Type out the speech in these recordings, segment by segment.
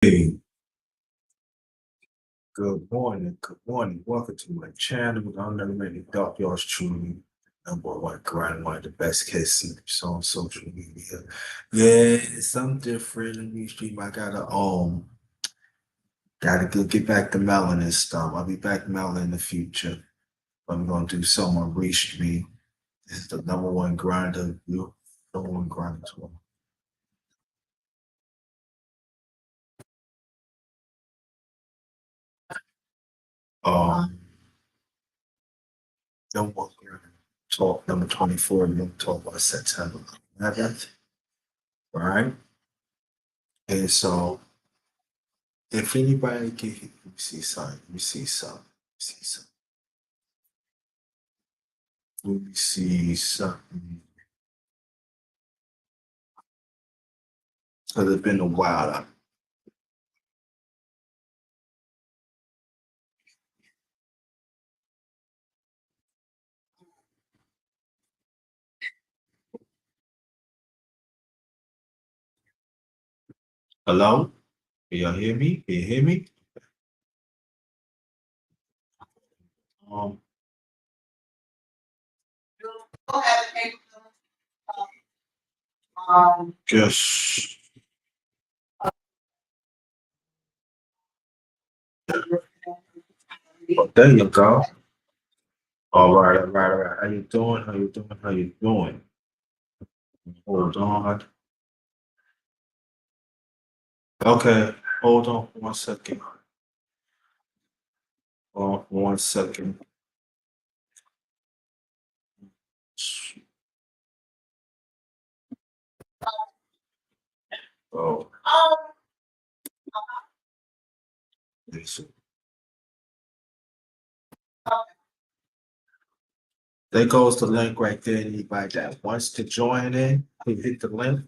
Hey, good morning. Good morning. Welcome to my channel. I'm never many dark yours truly. Number one grind, one of the best case scenarios on social media. Yeah, it's something different in the stream. I gotta get back to melon and stuff. I'll be back melon in the future. I'm gonna do some on restream. This is the number one grinder. Number one grinder as well. Um, number one grinder. Talk number 24. We're gonna talk about September 11th. All right. And so if anybody can let me see something, let me see something, let me see something, let me see something. Because it's been a while. Hello? Can y'all hear me? Can you hear me? Um, just oh, there you go. All right, all right, all right. How you doing? How you doing? How you doing? Hold on. Okay, hold on 1 second. Oh, 1 second. Oh, this- there goes the link right there. Anybody that wants to join in, you hit the link.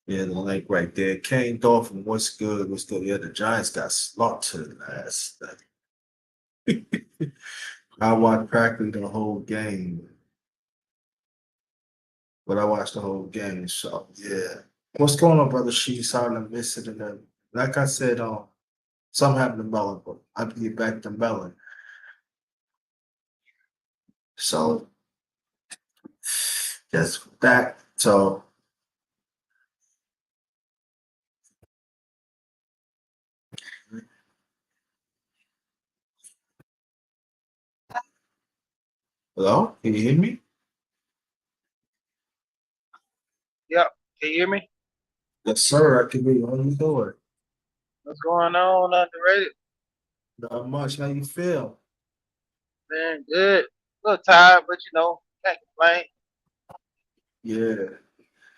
Yeah, the link right there. Kane Dolphin, what's good? What's good? Yeah, the Giants got slaughtered last night. I watched practically the whole game, but I watched the whole game. So yeah. What's going on, brother? She's sorry I'm missing and then like I said, something happened to Melon, but I'll get back to Melon. So that's that. So hello, can you hear me? Yep. Can you hear me? Yes, sir. I can hear you. How you doing? What's going on? Underrated. Not much. How you feel? Man, good. A little tired, but can't complain. Yeah.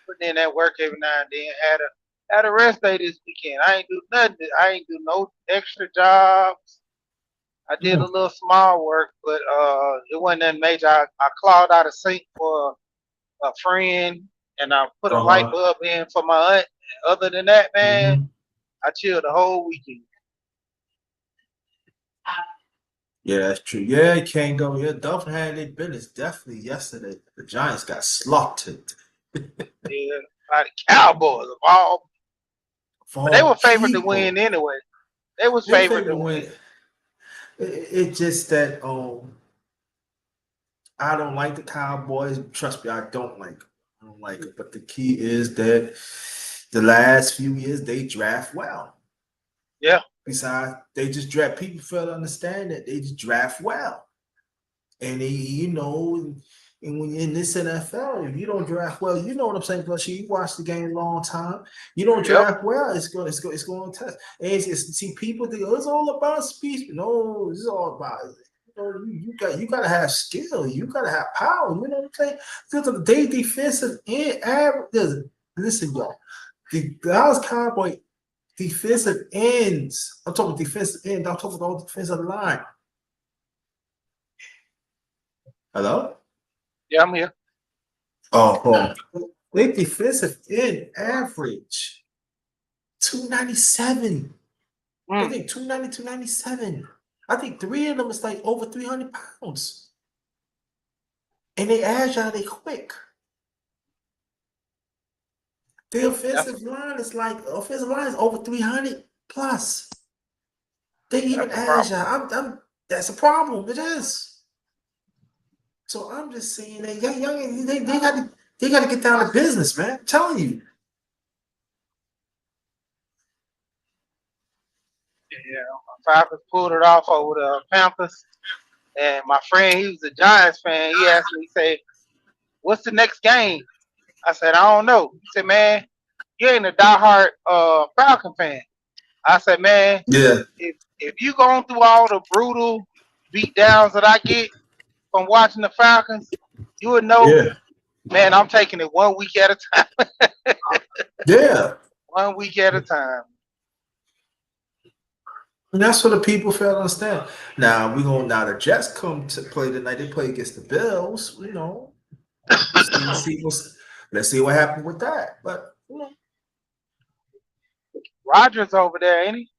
Putting in that work every now and then. Had a rest day this weekend. I ain't do nothing. I ain't do no extra jobs. I did a Hmm. little small work, but it wasn't that major. I clawed out a sink for a friend and I put a light Uh-huh. bulb in for my aunt. Other than that, man, Hmm. I chilled the whole weekend. Yeah, that's true. Yeah, it can't go. Yeah, Dolphin had their business definitely yesterday. The Giants got slaughtered. Yeah, by the Cowboys of all. For But they all were favored to people, win anyway. They was they favored favored to to win. win. It's just that I don't like the Cowboys. Trust me, I don't like them. I don't like it. But the key is that the last few years they draft well. Yeah, Besides, they just draft people fail to understand that they just draft well. And and when you're in this NFL, if you don't draft well, you know what I'm saying. Plus, you watch the game a long time. You don't yep, draft well, it's going to test. And see, people think, oh, it's all about speed. No, it's all about you got to have skill. You got to have power. You know what I'm saying? Because they defensive end average. Listen, y'all. The Dallas Cowboy defensive ends. I'm talking defensive end. I'm talking about defensive line. Hello. yeah, I'm here. Their defensive end average 297. I Mm. think 290, 297. I think three of them is like over 300 pounds. And they agile, they quick. The That's offensive line is like offensive line is over 300 plus. They even that's a ask problem. you. That's a problem. It is. So I'm just saying that young they got to get down to business, man. I'm telling you. Yeah, Falcons pulled it off over the Panthers. And my friend, he was a Giants fan. He asked me, he said, "What's the next game?" I said, "I don't know." He said, "Man, you ain't a diehard Falcon fan." I said, "Man, Yeah, if you going through all the brutal beat downs that I get from watching the Falcons, you would know, yeah, man, I'm taking it 1 week at a time." yeah. 1 week at a time. And that's what the people fail to understand. Now we gonna now the Jets come to play tonight. They play against the Bills. You know, let's see what happened with that. But you know, Rogers over there, ain't he?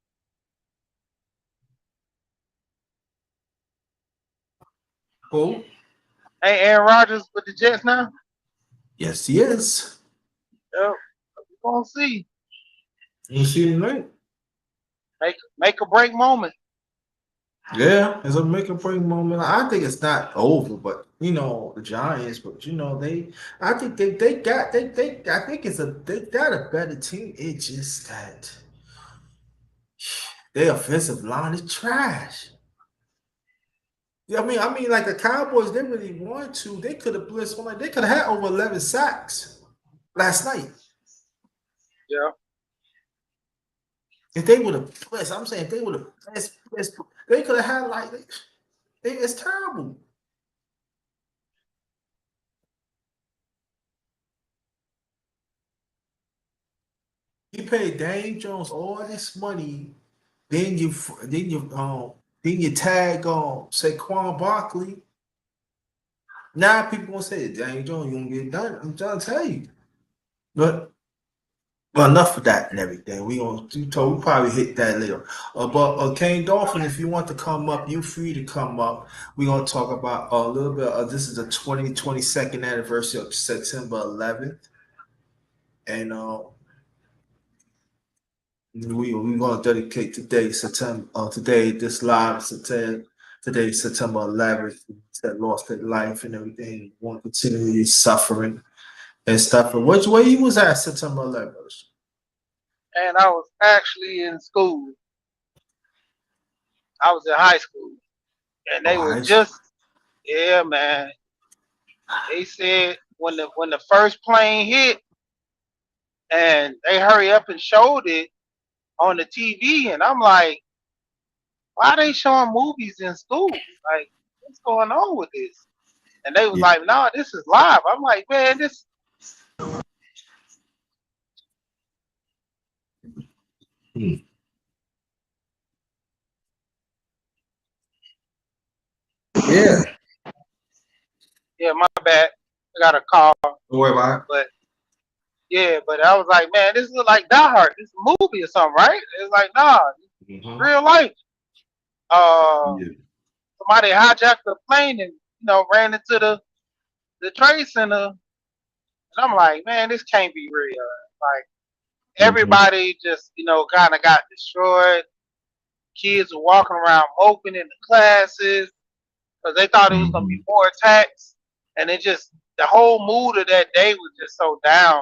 who? Ain't Aaron Rodgers with the Jets now? Yes, he is. Yep. We gonna see. You see him tonight? Make a break moment. Yeah, it's a make or break moment. I think it's not over, but you know the Giants. But you know I think they. I think they got a better team. It's just that their offensive line is trash. Yeah, I mean, like the Cowboys, they really want to. They could have blitzed one. Like they could have had over 11 sacks last night Yeah. if they would have blitzed. I'm saying if they would have blitzed, they could have had like it's terrible. You paid Daniel Jones all this money, then you tag Saquon Barkley. Now people gonna say Daniel Jones, you gonna get done. I'm trying to tell you, but. Well, enough of that and everything. We probably hit that later. But Kane Dolphin, if you want to come up, you're free to come up. We're gonna talk about a little bit. This is the 22nd anniversary of September 11th, and we're gonna dedicate today September. Today this live today September 11th that lost their life and everything. Want to continue suffering and stuff. And which way you was at September 11th? And I was actually in school. I was in high school. And Oh, they were high school. just, yeah, man. They said when the first plane hit and they hurry up and showed it on the TV, and I'm like, why they showing movies in school? Like, what's going on with this? And they was Yeah. like, no, this is live. I'm like, man, this. Hmm. Yeah. Yeah, my bad. I got a call, Don't worry about but yeah, but I was like, man, this is like Die Hard. This is a movie or something, right? It's like, nah, it. Uh-huh. real life. Uh, Yeah. Somebody hijacked the plane and ran into the trade center, and I'm like, man, this can't be real. Like Mm-hmm. everybody just kind of got destroyed. Kids were walking around moping in the classes because they thought it was gonna Mm-hmm. be more attacks, and it just the whole mood of that day was just so down,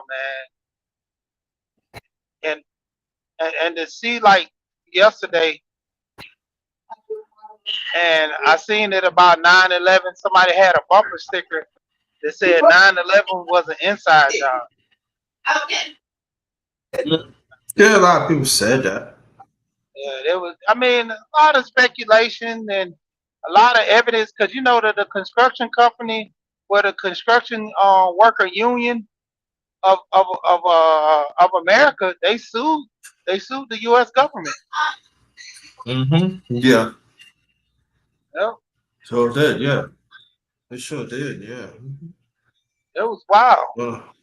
man. And to see like yesterday, and I seen it about 9/11. Somebody had a bumper sticker that said 9/11 was an inside job. Yeah, a lot of people said that. Yeah, there was. I mean, a lot of speculation and a lot of evidence because you know that the construction company, where the construction worker union of America, they sued the U.S. government. Mm-hmm. Yeah. Yep, So it did, yeah. It sure did, yeah. Mhm. it was wild. Well,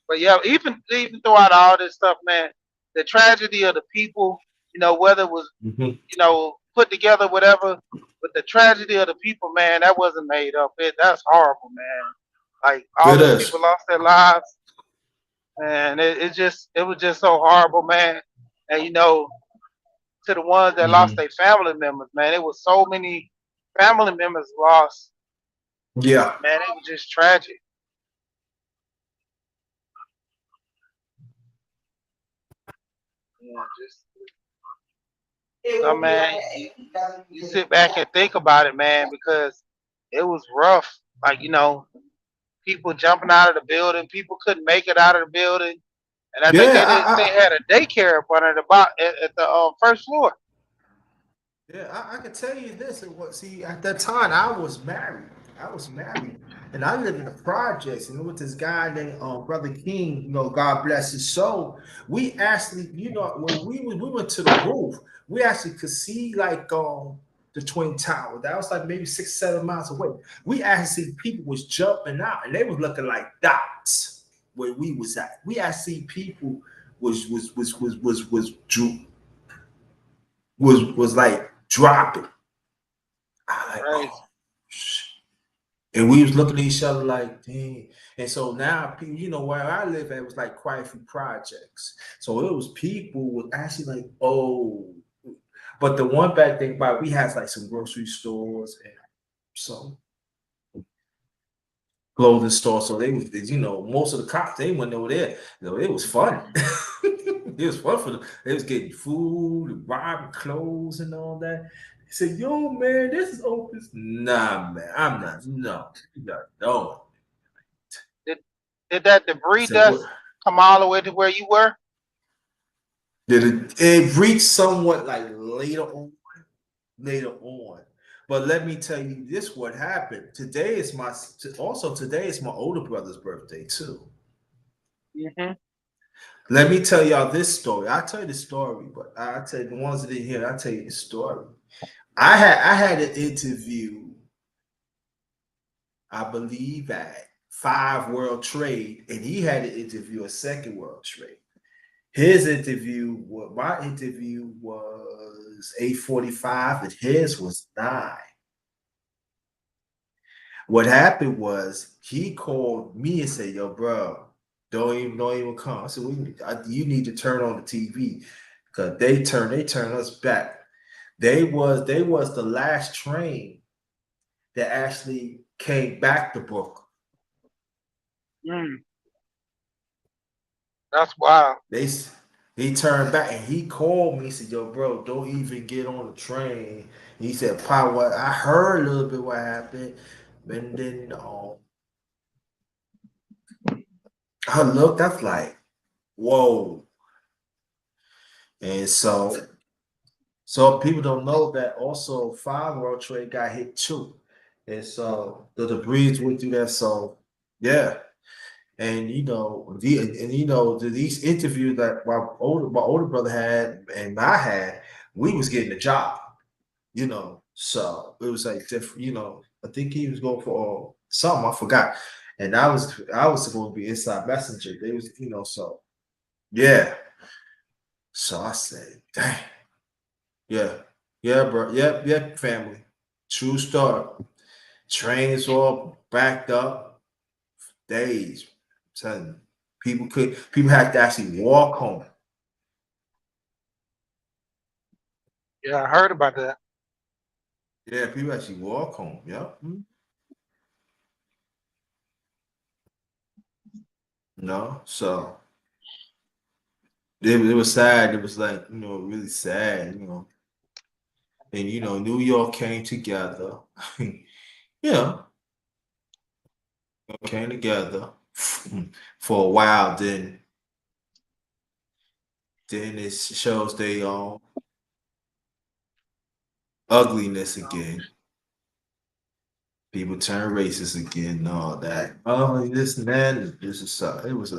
But yeah, even throughout all this stuff, man, the tragedy of the people, whether it was mhm. put together, whatever, but the tragedy of the people, man, that wasn't made up. That's horrible, man. Like all It them is. people lost their lives. and it was just so horrible, man. And to the ones that lost Hmm. their family members, man, it was so many family members lost, Yeah. man. It was just tragic. Yeah, just so, man. You sit back and think about it, man, because it was rough. Like people jumping out of the building, people couldn't make it out of the building, and I think Yeah. they had a daycare up under at the first floor. I can tell you this. It was, see, at that time, I was married. I was married. And I lived in the projects. And with this guy named Brother King, God bless his soul. We actually, when we went to the roof, we actually could see like the Twin Tower. That was like maybe 6, 7 miles away. We actually see people was jumping out and they was looking like dots where we was at. We actually see people was like dropping. I like, Crazy. oh, and we was looking at each other like, dang. And so now people, where I live at was like quite a few projects. So it was people was actually like, oh. But the one bad thing about it, we had like some grocery stores and some clothing stores. So they was, most of the cops they went over there. It was fun. It was fun for them. They was getting food, robbing clothes, and all that. He said, "Yo, man, this is open." Nah, man, I'm not. No, no. Did did that I debris said, "What?" dust come all the way to where you were? Did it reached somewhat like later on. But let me tell you this: what happened today is today is my older brother's birthday too. Hmm. Let me tell y'all this story. I'll tell you the story, but I'll tell you the ones that didn't hear. I'll tell you the story. I had an interview, I believe, at Five World Trade, and he had an interview at Second World Trade. My interview was 8:45, and his was 9. What happened was he called me and said, "Yo, bro, don't even come." I said, "You need to turn on the TV because they turn us back. They was the last train that actually came back to Brooklyn. Mm, that's wild. They he turned back and he called me. He said, "Yo, bro, don't even get on the train." He said, "Pa, what I heard a little bit what happened, and then I looked. That's like, whoa." And so people don't know that also Five World Trade got hit too, and so the debris went through that. So yeah. And these interviews that my older brother had and I had, we was getting a job, So it was like different, I think he was going for something, I forgot. And I was supposed to be inside messenger. They was, so yeah. So I said, dang, yeah, yeah, bro. Yep, family. True story. Trains all backed up days. I'm telling you. People had to actually walk home. Yeah, I heard about that. Yeah, people actually walk home. Yep. No, so it was sad. It was like, really sad, And New York came together. you know, came together for a while. Then it shows they ugliness again. People turn racist again and all that. Oh, this and that. This is it was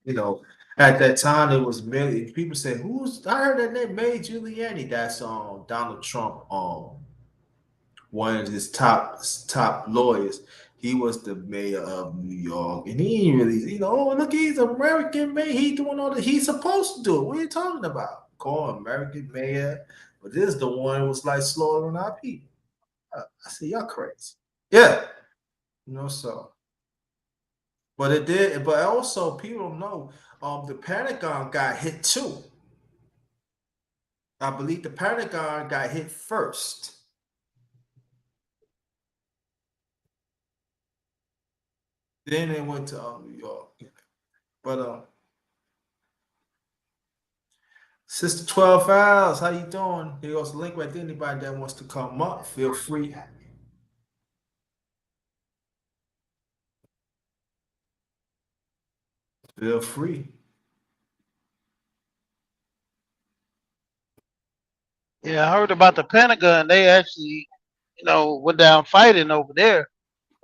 you know, at that time it was really people say, who's I heard that name May Giuliani. That's Donald Trump, one of his top lawyers. He was the mayor of New York, and he ain't really, oh look, he's American mayor. He doing all the he's supposed to do it. What are you talking about? Call American mayor, but this is the one who was like slaughtering our people. I say y'all crazy. Yeah, so. But it did. But also, people don't know. The Pentagon got hit too. I believe the Pentagon got hit first. Then they went to New York. But Sister 12 Hours, how you doing? There goes the link right there. Anybody that wants to come up, feel free. Feel free. Yeah, I heard about the Pentagon. They actually, went down fighting over there.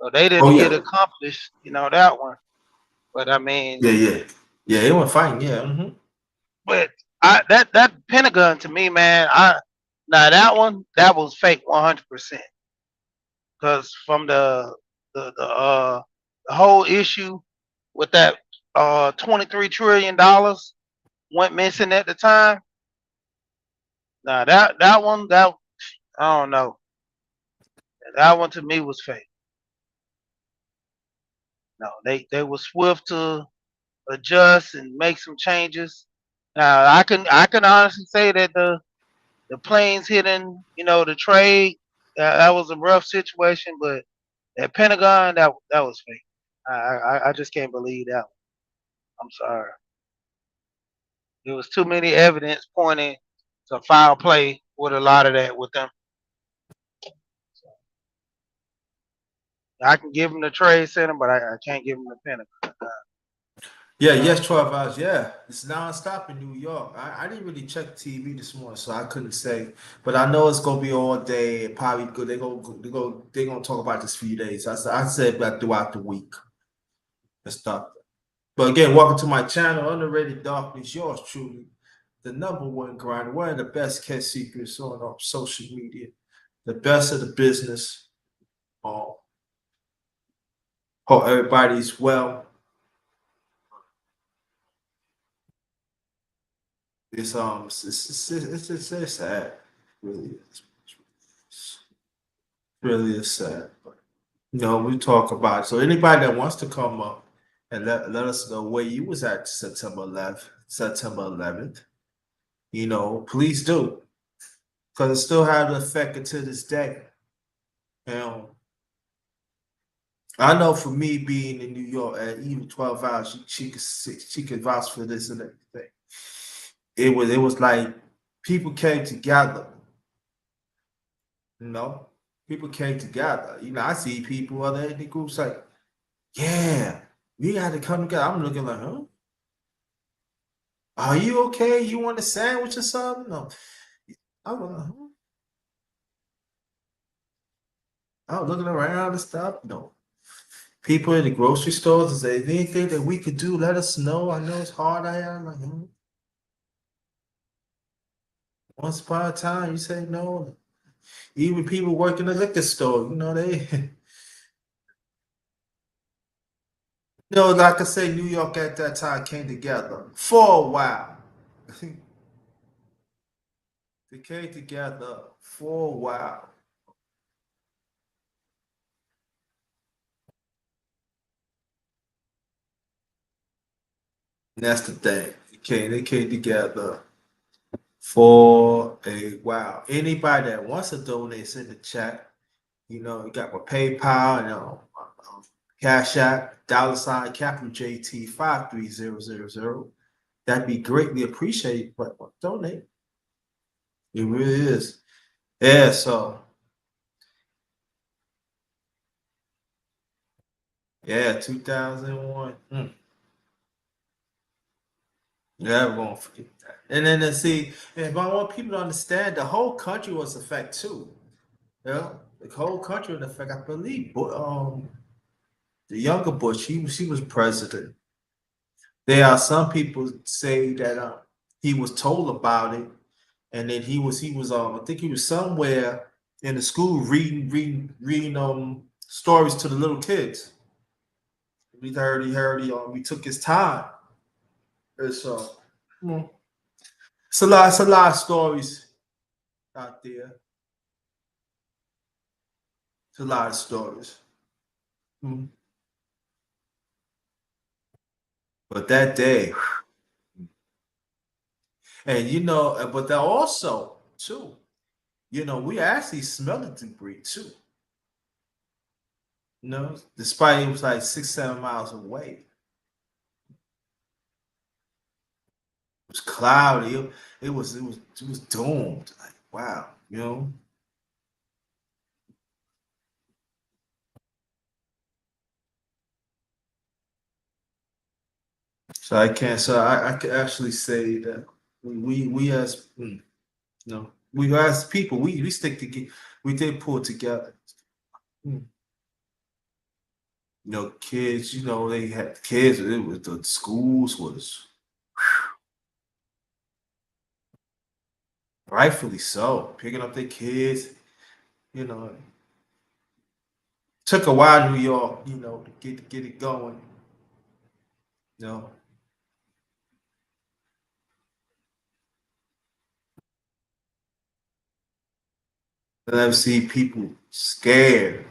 So they Oh didn't get yeah. accomplished, that one. But I Yeah, mean, yeah. Yeah, they were fighting, yeah. but that Pentagon to me, man, now that one that was fake 100%. Because from the whole issue with that $23 trillion went missing at the time. Now that one that I don't know. That one to me was fake. No, they were swift to adjust and make some changes. Now I can honestly say that the planes hitting the trade, that was a rough situation, but that Pentagon that was fake. I just can't believe that one. I'm sorry. There was too many evidence pointing to foul play with a lot of that with them. I can give them the trade center, but I can't give them the Pentagon. Yeah, yes, 12 hours. Yeah, it's nonstop in New York. I didn't really check TV this morning, so I couldn't say. But I know it's gonna be all day. Probably good. They're gonna talk about this few days. I said that throughout the week and stuff. But again, welcome to my channel, Underrated Darkness. Yours truly, the number one grinder, one of the best kept secrets on social media, the best of the business. Um, hope everybody's well. It's sad, really. It's really is sad. But we talk about it. So anybody that wants to come up and let us know where you was at September 11th, please do. Because it still has an effect until this day. Um, I know for me being in New York at even 12 hours, she could vouch for this and everything. It was like people came together, you know. People came together. I see people other ethnic groups like, yeah, we got to come together. I'm looking like, huh? Are you okay? You want a sandwich or something? No. I'm, uh, I'm looking around and stuff. No. People in the grocery stores and say, anything that we could do, let us know. I know it's hard. I am like, once upon a time, you say no. Even people working the liquor store, they, like I say, New York at that time came together for a while. They came together for a while. And that's the thing. They came together for a while. Anybody that wants to donate, send the chat. You got my PayPal and Cash App, $ capital JT 53000. That'd be greatly appreciated. But donate. It really is. Yeah, so yeah, 2001. Yeah, we won't forget that. And then see, if I want people to understand, the whole country was affected too. The whole country was affected. I believe, the younger Bush, he was president. There are some people say that he was told about it, and then he was I think he was somewhere in the school reading stories to the little kids. We took his time. It's mm, it's a lot of stories out there. It's a lot of stories. Mm. But that day, and but that also too, we actually smelled the debris too. Despite it was like 6, 7 miles away. It was cloudy. It was doomed. Like, wow. So I can't. So I could actually say that we as we as people we stick together. We did pull together. Mm. Kids. They had kids. It was the schools was rightfully so picking up their kids. You know, took a while, New York. To get it going. You know, and I've seen people scared.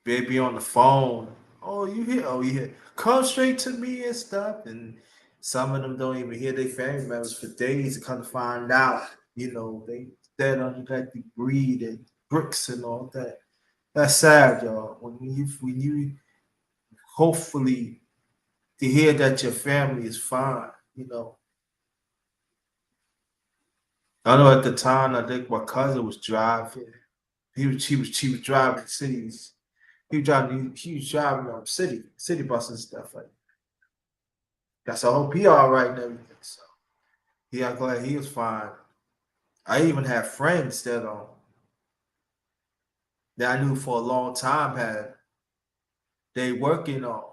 They be on the phone. Oh, you here? Oh, you here? Come straight to me and stuff. And some of them don't even hear their family members for days to come to find out. They dead under that debris and bricks and all that. That's sad, y'all. When you hopefully to hear that your family is fine. I know at the time I think my cousin was driving. She was driving cities. He was driving city buses and stuff like that. That's I hope he all right and everything. So I'm glad he was fine. I even had friends that I knew for a long time had they working on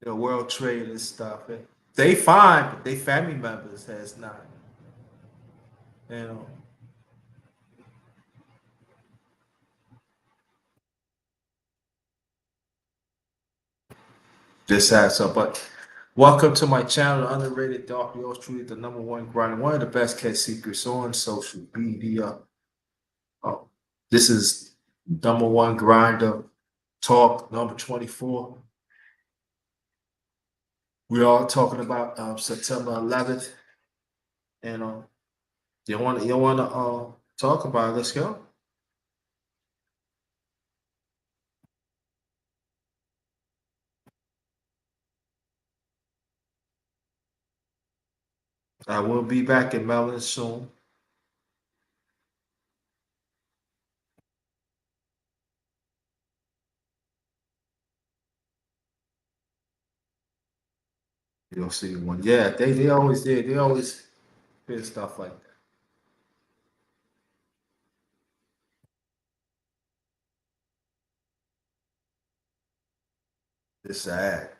the World Trade and stuff. And they fine, but they family members has not. You know, just had so. But welcome to my channel, Underrated Dark. Yours truly, the number one grinder, one of the best kept secrets on social media. Oh, this is number one grinder talk number 24. We're all talking about September 11th, and you want to talk about it? Let's go. I will be back in Melon soon. You'll see one. Yeah, they always did. They always did stuff like that. It's sad.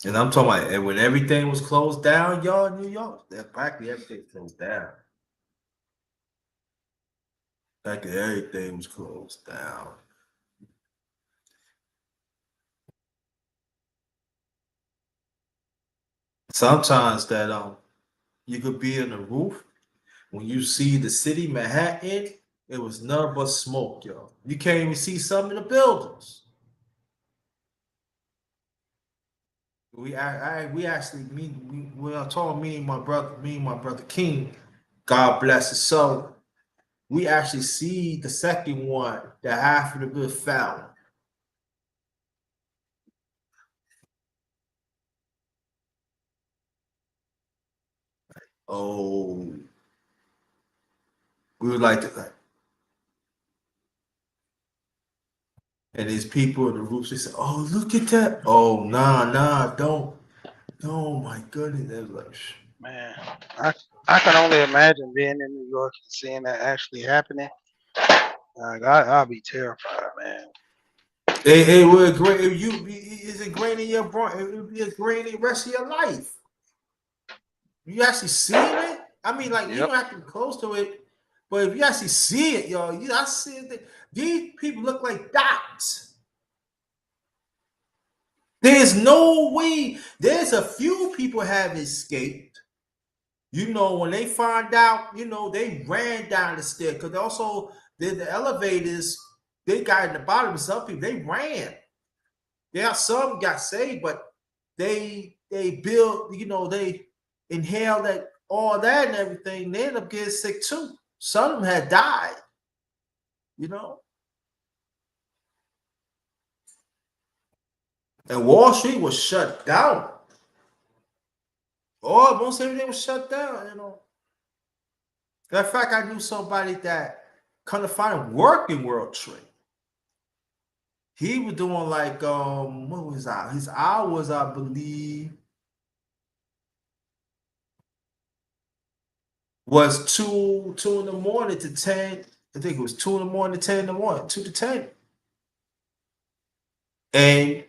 And I'm talking about and when everything was closed down, y'all in New York, that practically everything closed down. Practically everything was closed down. Sometimes that you could be in the roof when you see the city Manhattan, it was nothing but smoke, yo. You can't even see some of the buildings. We actually we are talking me and my brother King, God bless his soul. We actually see the second one that half of the good fell. Oh, we would like to, and these people in the roofs they said, "Oh, look at that! Oh, nah, don't, no, my goodness!" They was like, Man, I I can only imagine being in New York and seeing that actually happening. Like I'll be terrified, man. it would great if you is it great in your brain? It would be a great in the rest of your life. You actually see it. I mean, like you Yep. don't have to be close to it, but if you actually see it, yo, I see it. These people look like dots. There's no way. There's a few people have escaped. When they find out, they ran down the stair because also the elevators, they got in the bottom. Some people they ran. There are some got saved, but they built, they inhaled that all that and everything. They end up getting sick too. Some of them had died. You know, and Wall Street was shut down. Most everything was shut down. In fact, I knew somebody that kind of find work in World Trade. He was doing like what was that? His hours, I believe, was two in the morning to 10. I think it was 2 in the morning to 10 in the morning, 2 to 10. And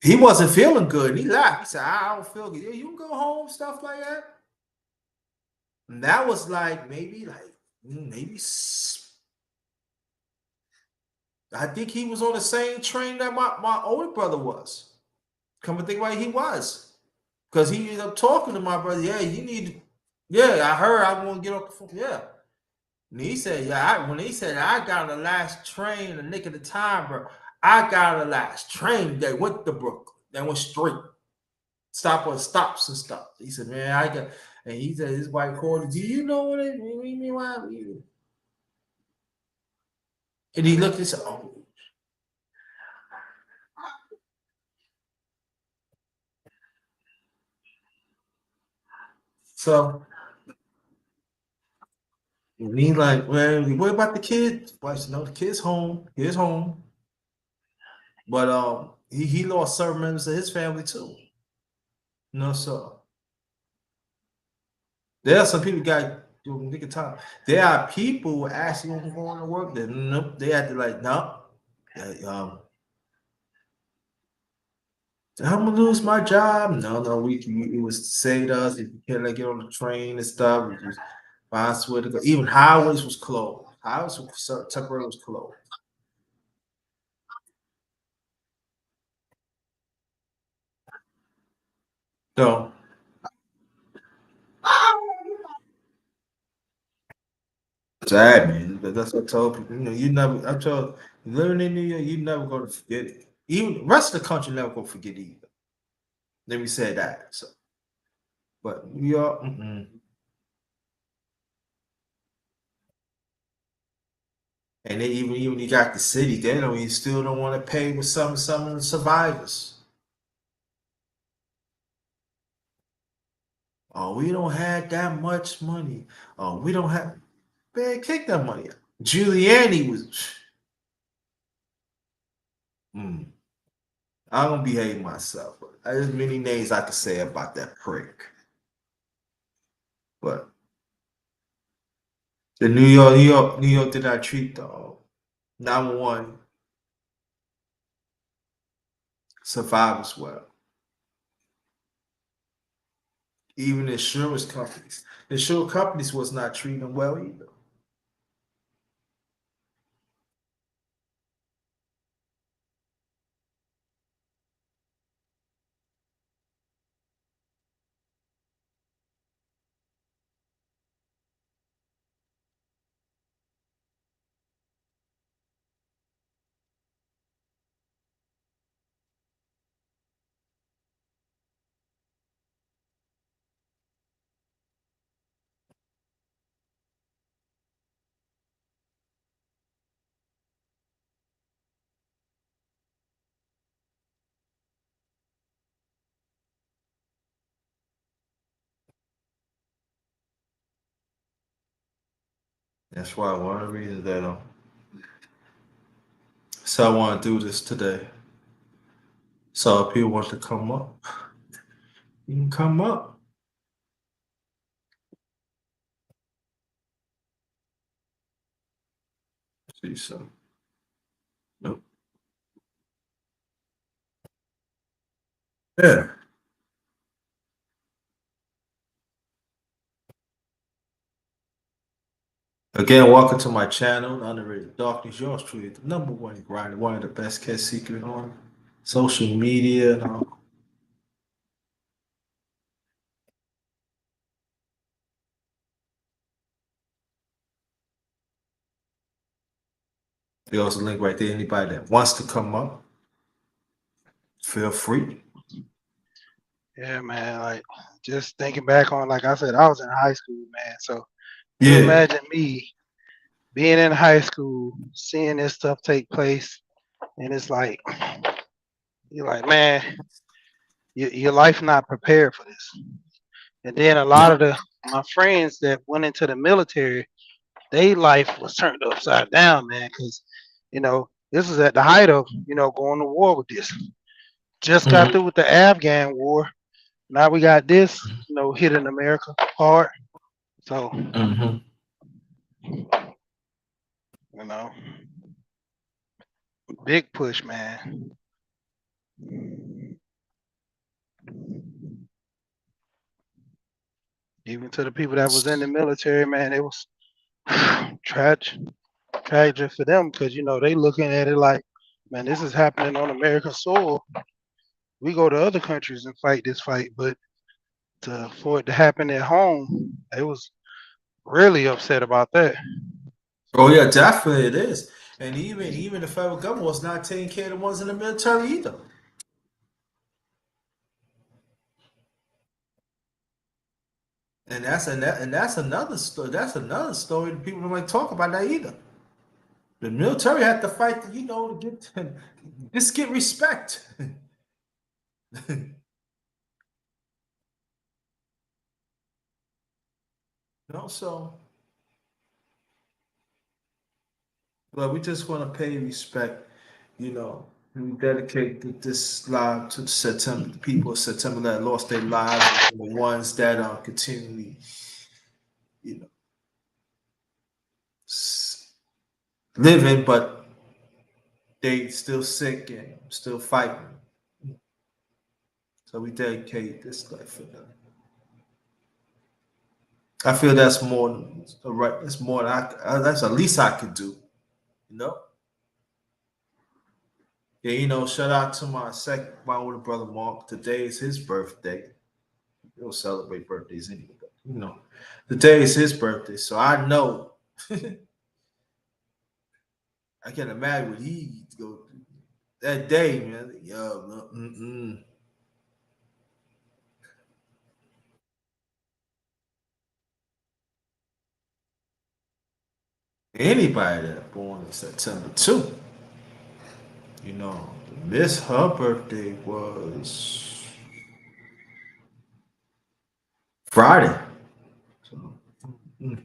he wasn't feeling good. He laughed. He said, I don't feel good. Yeah, you can go home, stuff like that. And that was like maybe I think he was on the same train that my older brother was. Come to think about it, he was. Because he ended up talking to my brother. Yeah, you need, yeah, I heard I want to get off the phone. Yeah. And he said, yeah, when he said, I got on the last train, the nick of the time, bro. I got on the last train that went to Brooklyn. That went straight. Stop on stops and stuff. He said, man, I got, and he said, his wife called him, do you know what it mean? And he looked and said, oh. So, and he like, man, what about the kids? Wife said, no, the kid's home. He's home. But he lost certain members of his family too. So there are some people got doing nick of time. There are people who actually want to go on to work. That nope, they had to like no. I'm gonna lose my job. No, it was saved us. If you can't like get on the train and stuff, we just find somewhere to go. Even highways was closed. Highways was temporarily was closed. So sad, man. But that's what I told people. You never. I told living in New York, you never going to forget it. Even the rest of the country never going to forget either. Let me say that. So, but New York, and they even you got the city, they don't you still don't want to pay with some of the survivors. Oh, we don't have that much money. Oh, we don't have man, kick that money out. Giuliani was I'm gonna behave myself. There's many names I could say about that prick. But the New York did not treat the 911 survivors well. Even insurance companies. Insurance companies was not treating them well either. That's why one of the reasons that so I want to do this today. So if people want to come up, you can come up. See so. Nope. Yeah. Again, welcome to my channel, The Underrated Darkness. Yours truly, the number one grinder, one of the best kept secret on social media and all. There's a link right there. Anybody that wants to come up, feel free. Yeah, man. Like just thinking back on, like I said, I was in high school, man. So you Yeah. imagine me being in high school, seeing this stuff take place, and it's like you're like, man, your life not prepared for this. And then a lot of No. the my friends that went into the military, their life was turned upside down, man, because this is at the height of going to war with this. Just got through Mm-hmm. with the Afghan war. Now we got this, hitting America hard. So Mm-hmm. you know, big push, man. Even to the people that was in the military, man, it was tragic, tragic for them because they looking at it like, man, this is happening on American soil. We go to other countries and fight this fight, but for it to happen at home, they was really upset about that. Oh yeah, definitely it is. And even the federal government was not taking care of the ones in the military either. And that's another story. That's another story that people don't like talk about that either. The military had to fight, to get just get respect. So but we just want to pay respect, we dedicate this live to September, the people of September that lost their lives, and the ones that are continually, you know, living, but they still sick and still fighting. So we dedicate this life for them. I feel that's more right. That's more than that's the least I could do. You know. Yeah, shout out to my older brother Mark. Today is his birthday. We don't celebrate birthdays anyway, but today is his birthday. So I know I can imagine what he go through that day, man. Yo, no, anybody that born in September too. Miss her birthday was Friday. So, mm,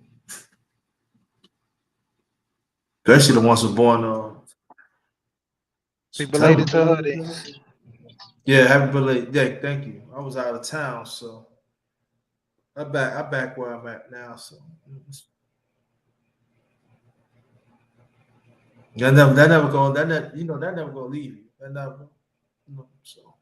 especially the ones who were born Be belated September. to her then. Yeah, happy birthday. Yeah, thank you. I was out of town, so I back where I'm at now. So that never go that ne- that never gonna leave you. That never so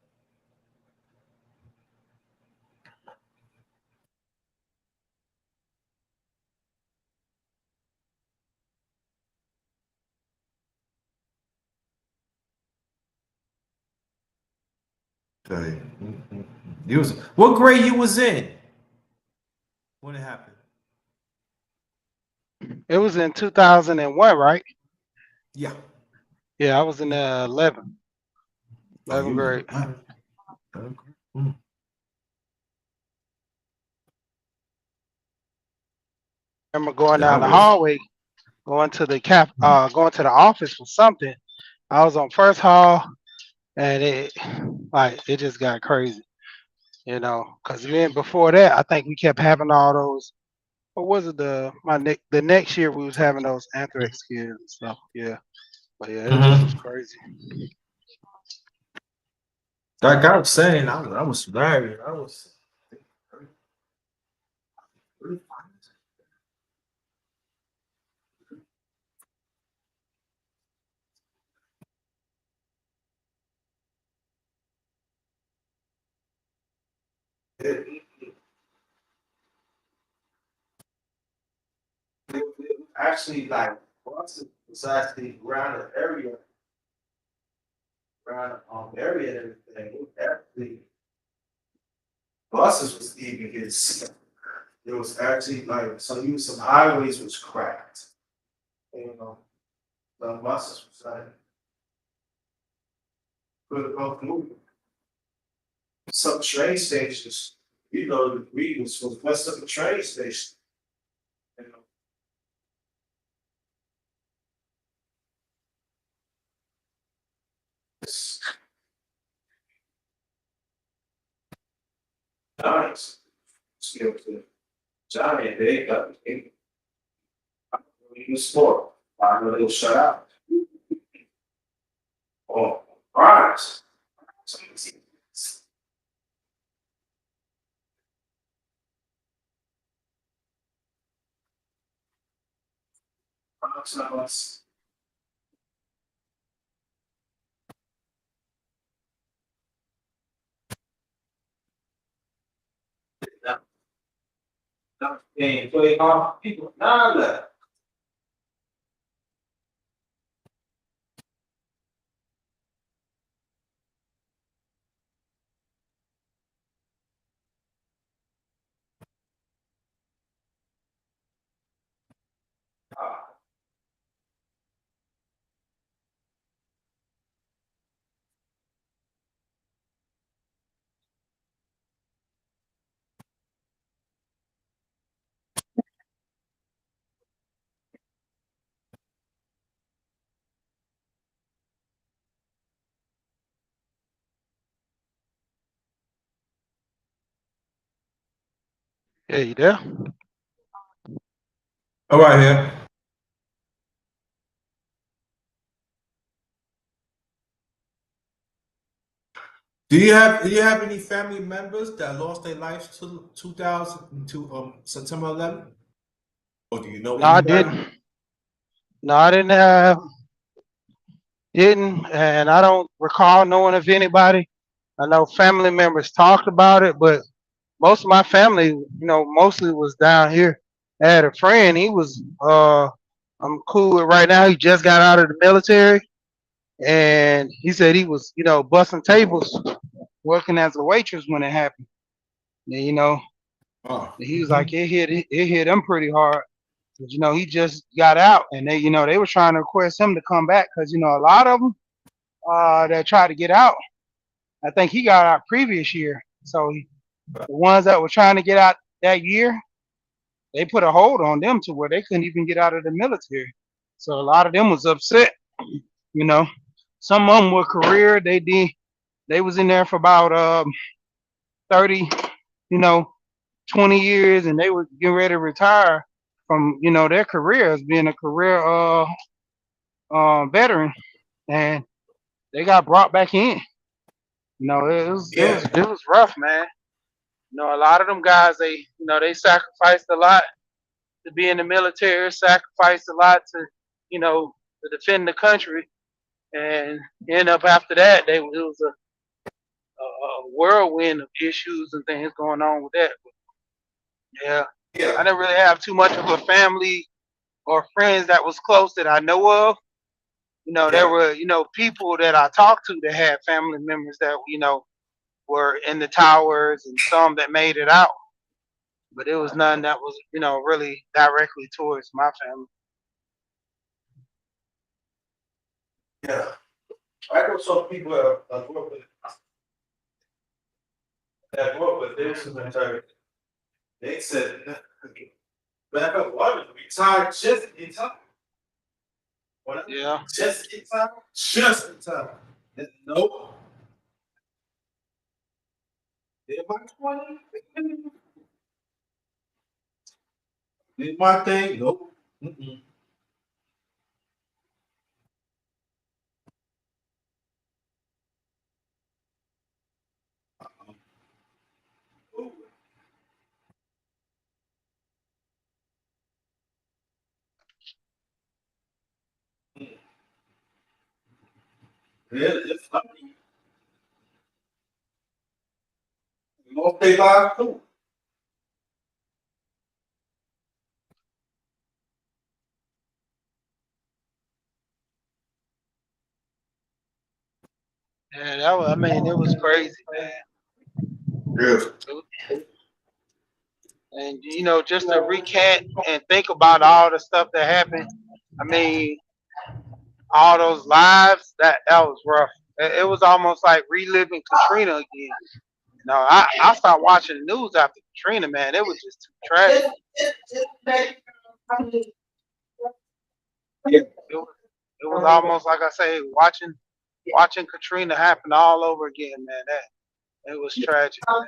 okay. You was what grade you was in when it happened? It was in 2001, right? Yeah. Yeah, I was in the Oh, 11th you was in grade. the okay. Mm. I remember going Yeah, I down the was. hallway, going to the office for something. I was on first hall, and it just got crazy, because then before that, I think we kept having all those. What was it? The next year we was having those anthrax scares and stuff. Yeah, but yeah, it just was Mm-hmm. crazy. Like I was saying, I was married. I was it, actually like Boston was actually around the area, around area and everything. Actually, buses was even getting sick. It was actually like some highways was cracked. You know, The buses was like, put both moving. Some train stations, the regions was west of the train station. You know, it's nice. Skill to Johnny, they got in the sport. I know they'll shut out. Oh, right. Game play off people. Nada. Yeah, you there? All right, here. Do you have any family members that lost their lives to 2000 to September 11th? Or do you know No, I anybody? didn't. No, I didn't have didn't, and I don't recall knowing of anybody. I know family members talked about it, but most of my family, mostly was down here. I had a friend. He was, I'm cool with right now. He just got out of the military, and he said he was, busting tables, working as a waitress when it happened. And, Oh, he was like, it hit him pretty hard. But, he just got out, and they were trying to request him to come back because, a lot of them that tried to get out. I think he got out previous year. So the ones that were trying to get out that year, they put a hold on them to where they couldn't even get out of the military. So a lot of them was upset. You know, some of them were career. They was in there for about 30, you know, 20 years, and they were getting ready to retire from their careers, being a career veteran, and they got brought back in. yeah. It was rough, man. A lot of them guys, they sacrificed a lot to be in the military, sacrificed a lot to defend the country, and end up after that, it was a whirlwind of issues and things going on with that. But yeah, I Yeah. didn't really have too much of a family or friends that was close that I know of. There Yeah. were people that I talked to that had family members that were in the towers, and some that made it out. But it was none that was, really directly towards my family. Yeah. I know some people that I grew up with, they was military. They said, back up, what? Retired just in time. What? Yeah, Just in time? Just in time. Nope. Did my 20? Did my thing? Nope. Mm-mm. Yeah, it's funny. Lost their lives too. yeah, I mean, it was crazy, man. Yeah. And just to recant and think about all the stuff that happened. I mean, all those lives, that was rough. It was almost like reliving Katrina again. No, I stopped watching the news after Katrina, man. It was just too tragic. It was, it was almost like I say, watching Katrina happen all over again, man. That it was tragic, man.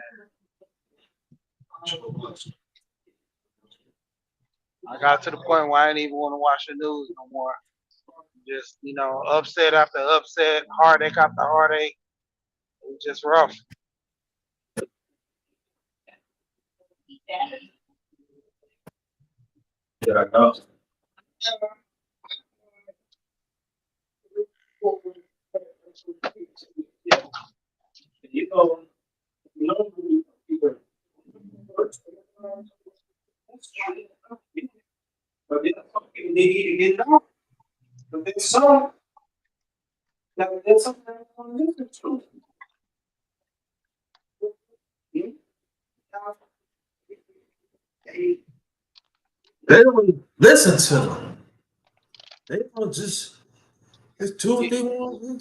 I got to the point where I didn't even want to watch the news no more. Just upset after upset, heartache after heartache. It was just rough. Yeah, I know. You know, but they need to get it out. But there's some, there's something that I want to listen to. They don't listen to them. They don't just do what they want.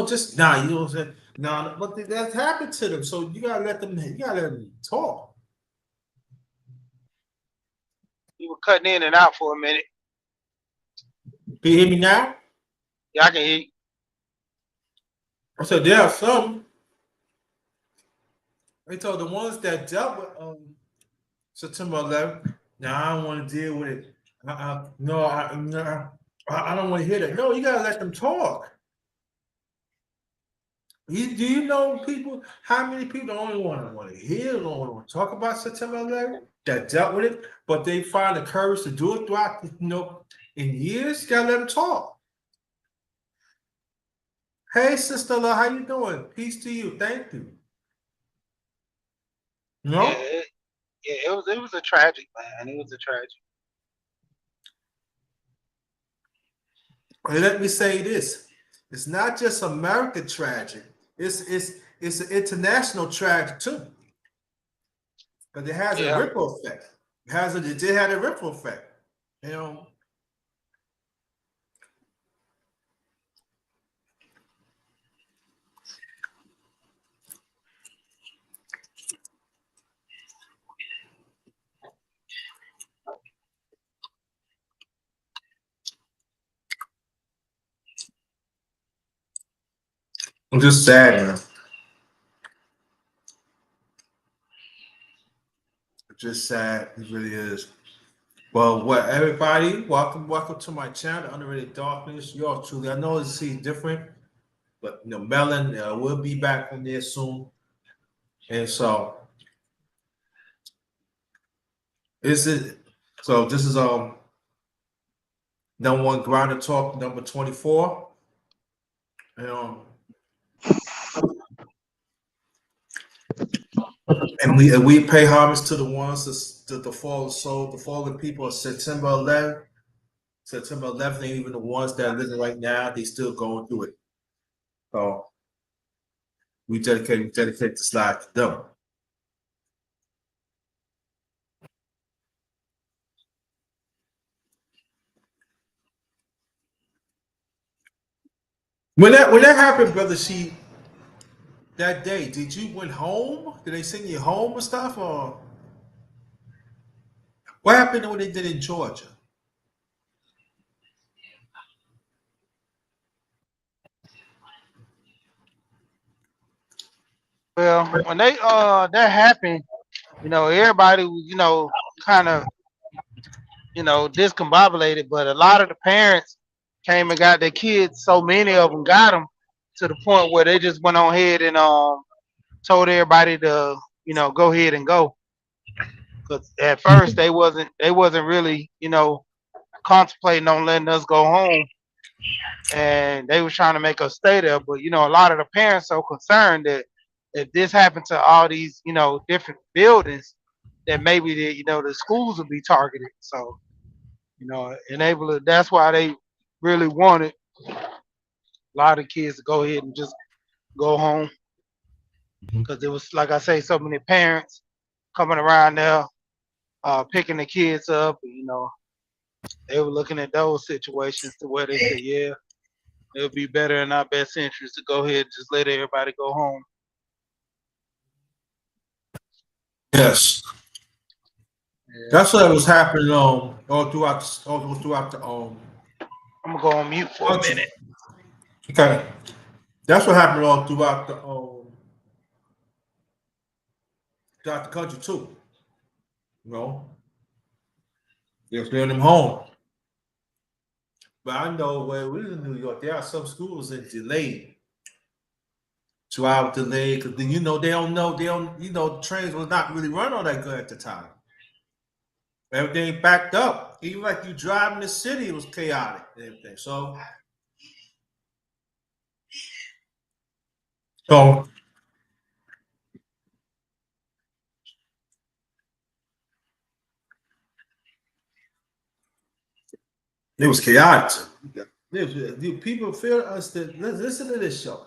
Just nah. You know what I'm saying? Nah, but that's happened to them. So you gotta let them. You gotta let them talk. You were cutting in and out for a minute. Can you hear me now? Yeah, I can hear you. I said there are some. They told the ones that dealt with September 11th. Now I don't want to deal with it. No, no, I don't want to hear that. No, you gotta let them talk. Do you know people? How many people don't only want to hear, don't want to talk about September 11th that dealt with it, but they find the courage to do it throughout, in years? You gotta let them talk. Hey, sister, love, how you doing? Peace to you. Thank you. Yeah, No, it was a tragic, man. It was a tragic. and let me say this: it's not just America tragic. It's an international tragic too, because it has a Yeah, ripple effect. It did have a ripple effect. You know, I'm just sad, man. It's just sad. It really is. Well, what everybody, welcome to my channel, Underrated Darkness. Yours truly. I know it's different, but Melon will be back on there soon. And so this is this is number one grinder talk number 24. And we pay homage to the ones the fallen soul, the fallen people of September 11th. September 11th, and even the ones that are living right now, they still going through it. So we dedicate the slide to them. When that happened, brother, that day, did you went home? Did they send you home and stuff, or what happened when they did in Georgia? well, when that happened, everybody was kind of discombobulated, but a lot of the parents came and got their kids. So many of them got them to the point where they just went on ahead and told everybody to go ahead and go. Because at first they wasn't really contemplating on letting us go home, and they was trying to make us stay there. But a lot of the parents so concerned that if this happened to all these different buildings, that maybe the schools would be targeted. So enable it. That's why they really wanted a lot of kids to go ahead and just go home, because it was, like I say, so many parents coming around there, picking the kids up. They were looking at those situations to where they said, yeah, It'll be better in our best interest to go ahead and just let everybody go home. Yes, Yeah. that's what was happening all throughout the I'm gonna go on mute for a country. minute. Okay, that's what happened all throughout the country too. You know, they're clearing them home. But I know where we're in New York, there are some schools that delayed, 2 hour delay, because you know they don't the trains was not really run all that good at the time. Everything backed up. Even like you drive in the city, it was chaotic and everything. So it was chaotic. People feel us that listen to this show.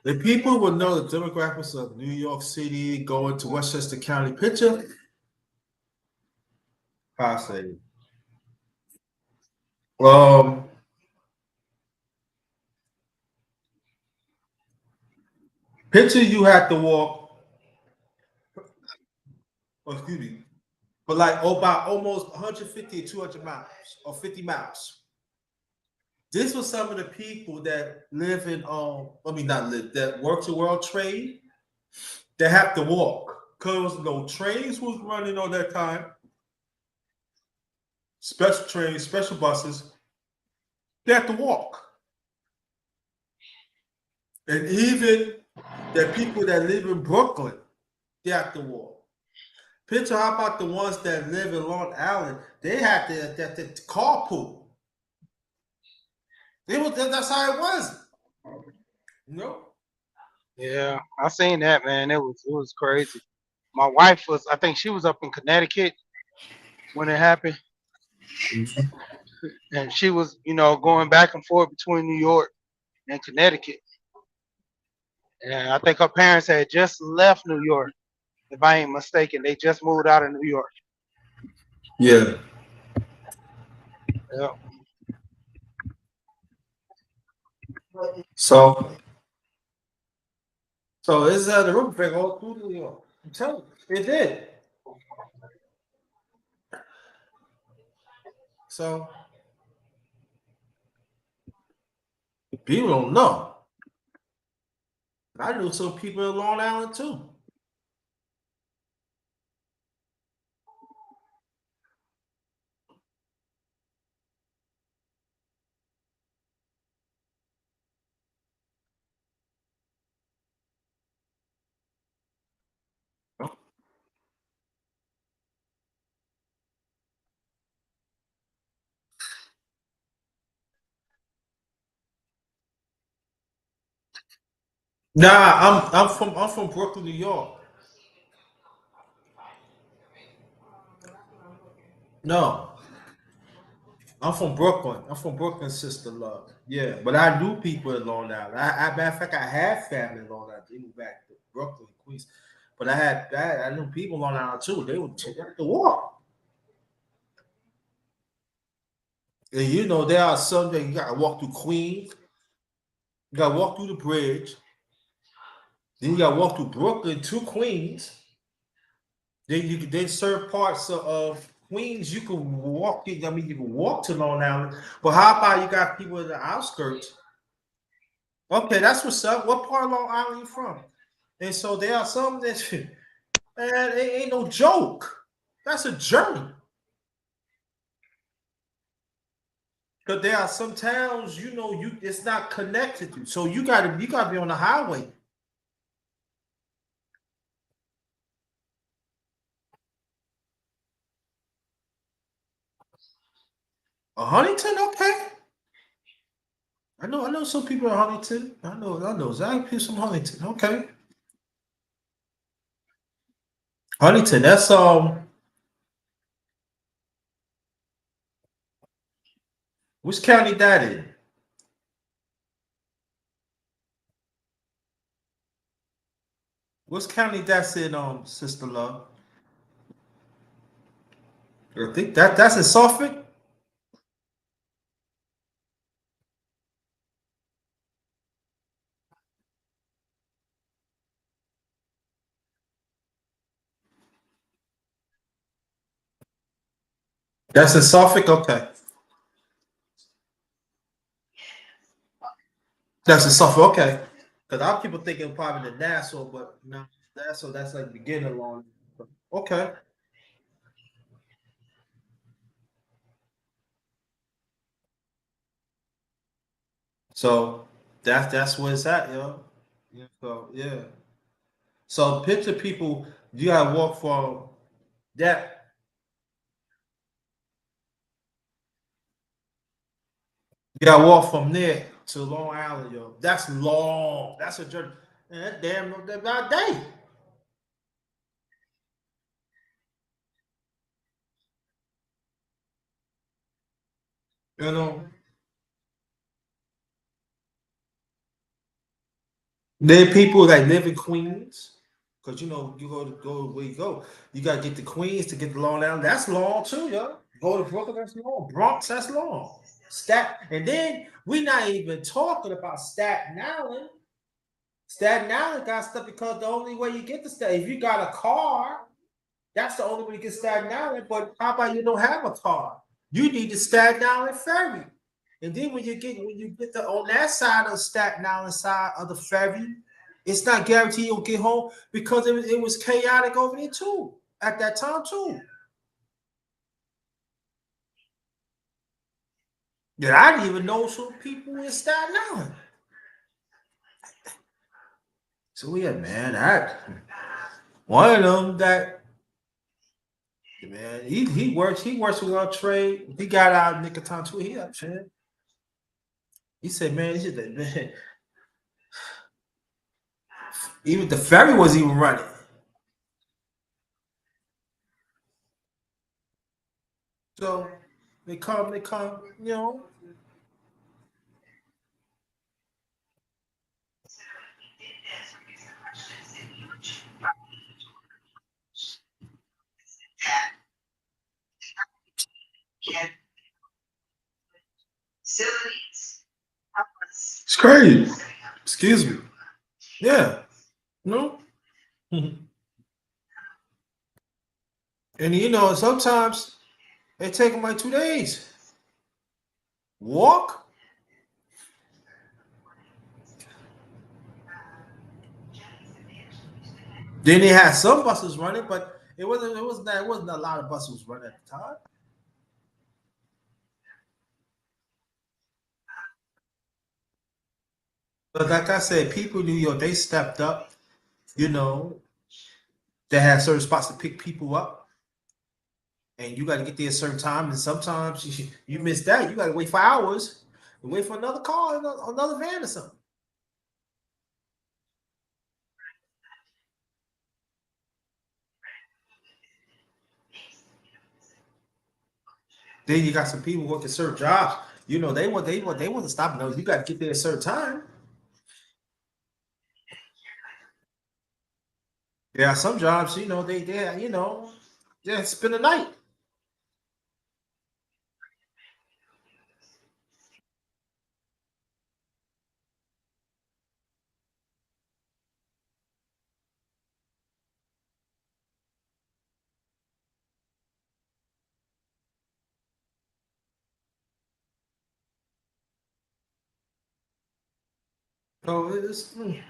The people will know the demographics of New York City going to Westchester County. Picture, I say, um, picture you have to walk. Excuse me, but like about almost 150 or 200 miles or 50 miles. This was some of the people that live in I mean not live that work the world trade that have to walk because no trains was running all that time. Special trains, special buses, they have to walk. And even the people that live in Brooklyn, they have to walk. Picture how about the ones that live in Long Island? They had to carpool. That's how it was. You know? Yeah, I seen that, man. It was crazy. My wife was, I think she was up in Connecticut when it happened, and she was, going back and forth between New York and Connecticut. And I think her parents had just left New York, if I ain't mistaken. They just moved out of New York. Yeah. Yeah. So it's the river thing all through New York. I'm telling you, it did. So people don't know. I knew some people in Long Island too. Nah, I'm from Brooklyn, New York. No, I'm from Brooklyn. I'm from Brooklyn, sister love. Yeah, but I knew people in Long Island. Matter of fact, I had family in Long Island. They moved back to Brooklyn, Queens. But I knew people in Long Island too. They would take the walk. And there are some that you gotta walk through Queens. You gotta walk through the bridge. Then you gotta walk through Brooklyn to Queens. Then you can then serve parts of Queens. You can walk it. I mean, you can walk to Long Island. But how about you got people in the outskirts? Okay, that's what's up. What part of Long Island you from? And so there are some that man, it ain't no joke. That's a journey. Because there are some towns, it's not connected to. So you gotta be on the highway. Huntington, okay. I know some people in Huntington. I know exactly people from Huntington. Okay. Huntington, that's which county that in? Which county that's in, Sister Love? I think that's in Suffolk. That's in Suffolk? Okay. That's in Suffolk, okay. Because our people thinking probably the Nassau, but no, Nassau, that's like beginning along. Okay. So that's where it's at, yo. Yeah, so yeah. So picture people, you gotta walk from that, you gotta walk from there to Long Island, yo. That's long. That's a journey. Man, that damn about a day. You know. There are people that live in Queens. Cause you know, you go where you go. You gotta get to Queens to get to Long Island. That's long too, yo. Go to Brooklyn, that's long. Bronx, that's long. And then we're not even talking about Staten Island. Staten Island got stuff because the only way you get to Staten, if you got a car, that's the only way you get Staten Island. But how about you don't have a car? You need the Staten Island ferry. And then when you get the on that side of Staten Island side of the ferry, it's not guaranteed you'll get home because it was chaotic over there too at that time too. Yeah, I didn't even know some people in Staten Island. So yeah, man, that one of them that man, he works with our trade. He got out of nick of time too. He up, man. He said, man, man, even the ferry was even running. So they come, you know. It's crazy. Excuse me. Yeah. No. And you know, sometimes it take them like 2 days. Walk. Then they had some buses running, but it wasn't a lot of buses running at the time. But like I said, people in New York, they stepped up, you know, they had certain spots to pick people up, and you got to get there a certain time. And sometimes you miss that, you got to wait for hours, and wait for another car, another van or something. Then you got some people working certain jobs. You know, they wasn't stopping those. You got to get there a certain time. Yeah, some jobs, you know, they you know, they spend the night. So it's then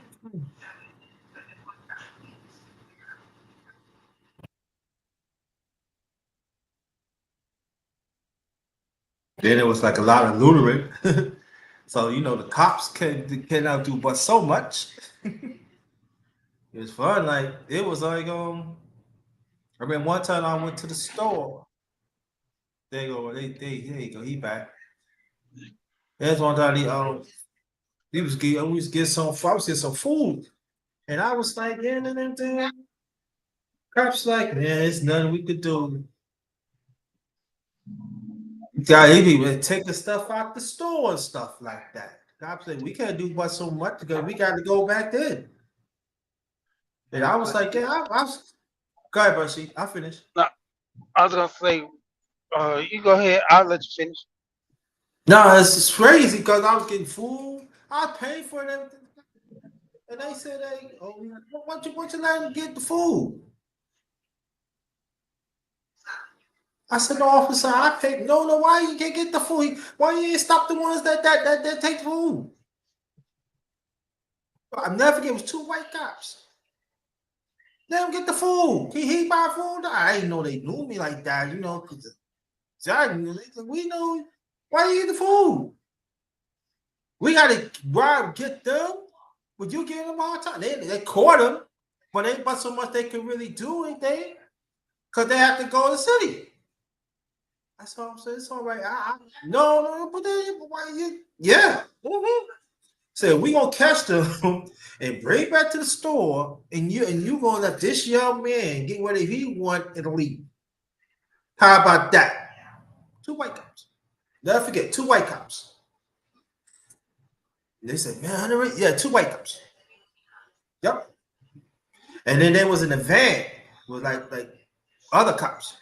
it was like a lot of lootering. So you know the cops cannot do but so much. It was fun. Like it was like I mean one time I went to the store. There you go. There you go. He back. There's one time we was getting some I was getting some food. And I was like, yeah, and then cops like, man, it's nothing we could do. Yeah, he be taking stuff out the store and stuff like that. Cops like, we can't do but so much because we got to go back in. And I was like, yeah, I was. Go ahead, Bushy. I finished. No, I was gonna say, you go ahead. I'll let you finish. No, it's just crazy because I was getting food. I paid for it, and everything. And they said, hey, oh, why don't you let them get the food? I said, no, officer, I paid. No, why you can't get the food? Why you ain't stop the ones that take the food? I never forget, it was 2 white cops. Let him get the food. He buy food. I didn't know they knew me like that, you know, because we know why you eat the food. We gotta get them. Would you give them a hard time? They caught him, but ain't but so much they can really do, ain't they? Because they have to go to the city. That's all I'm saying. It's all right. No, but then why you? Yeah. Mm-hmm. So we gonna catch them and bring back to the store, and you gonna let this young man get whatever he want and leave. How about that? 2 white cops. Never forget, 2 white cops. They said, man, yeah, 2 white cops. Yep. And then there was in a van with like other cops.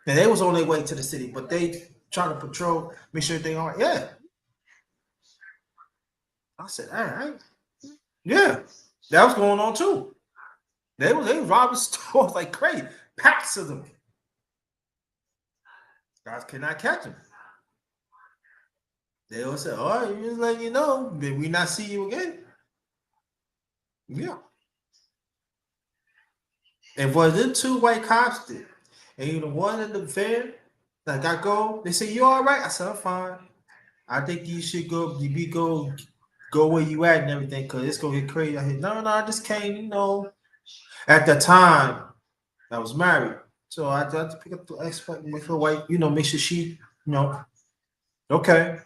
And they was on their way to the city, but they trying to patrol, make sure everything all right. Yeah. I said, all right. Yeah. That was going on too. They was robbing stores like crazy. Packs of them. Guys cannot catch them. They all said, all right, just letting you know, did we not see you again? Yeah. And for them 2 white cops did, and the one in the van that got go, they said, you all right? I said, I'm fine. I think you should go where you at and everything, because it's gonna get crazy. I said, no, I just came, you know. At the time, I was married. So I had to pick up the expert and make her white, you know, make sure she, you know, okay.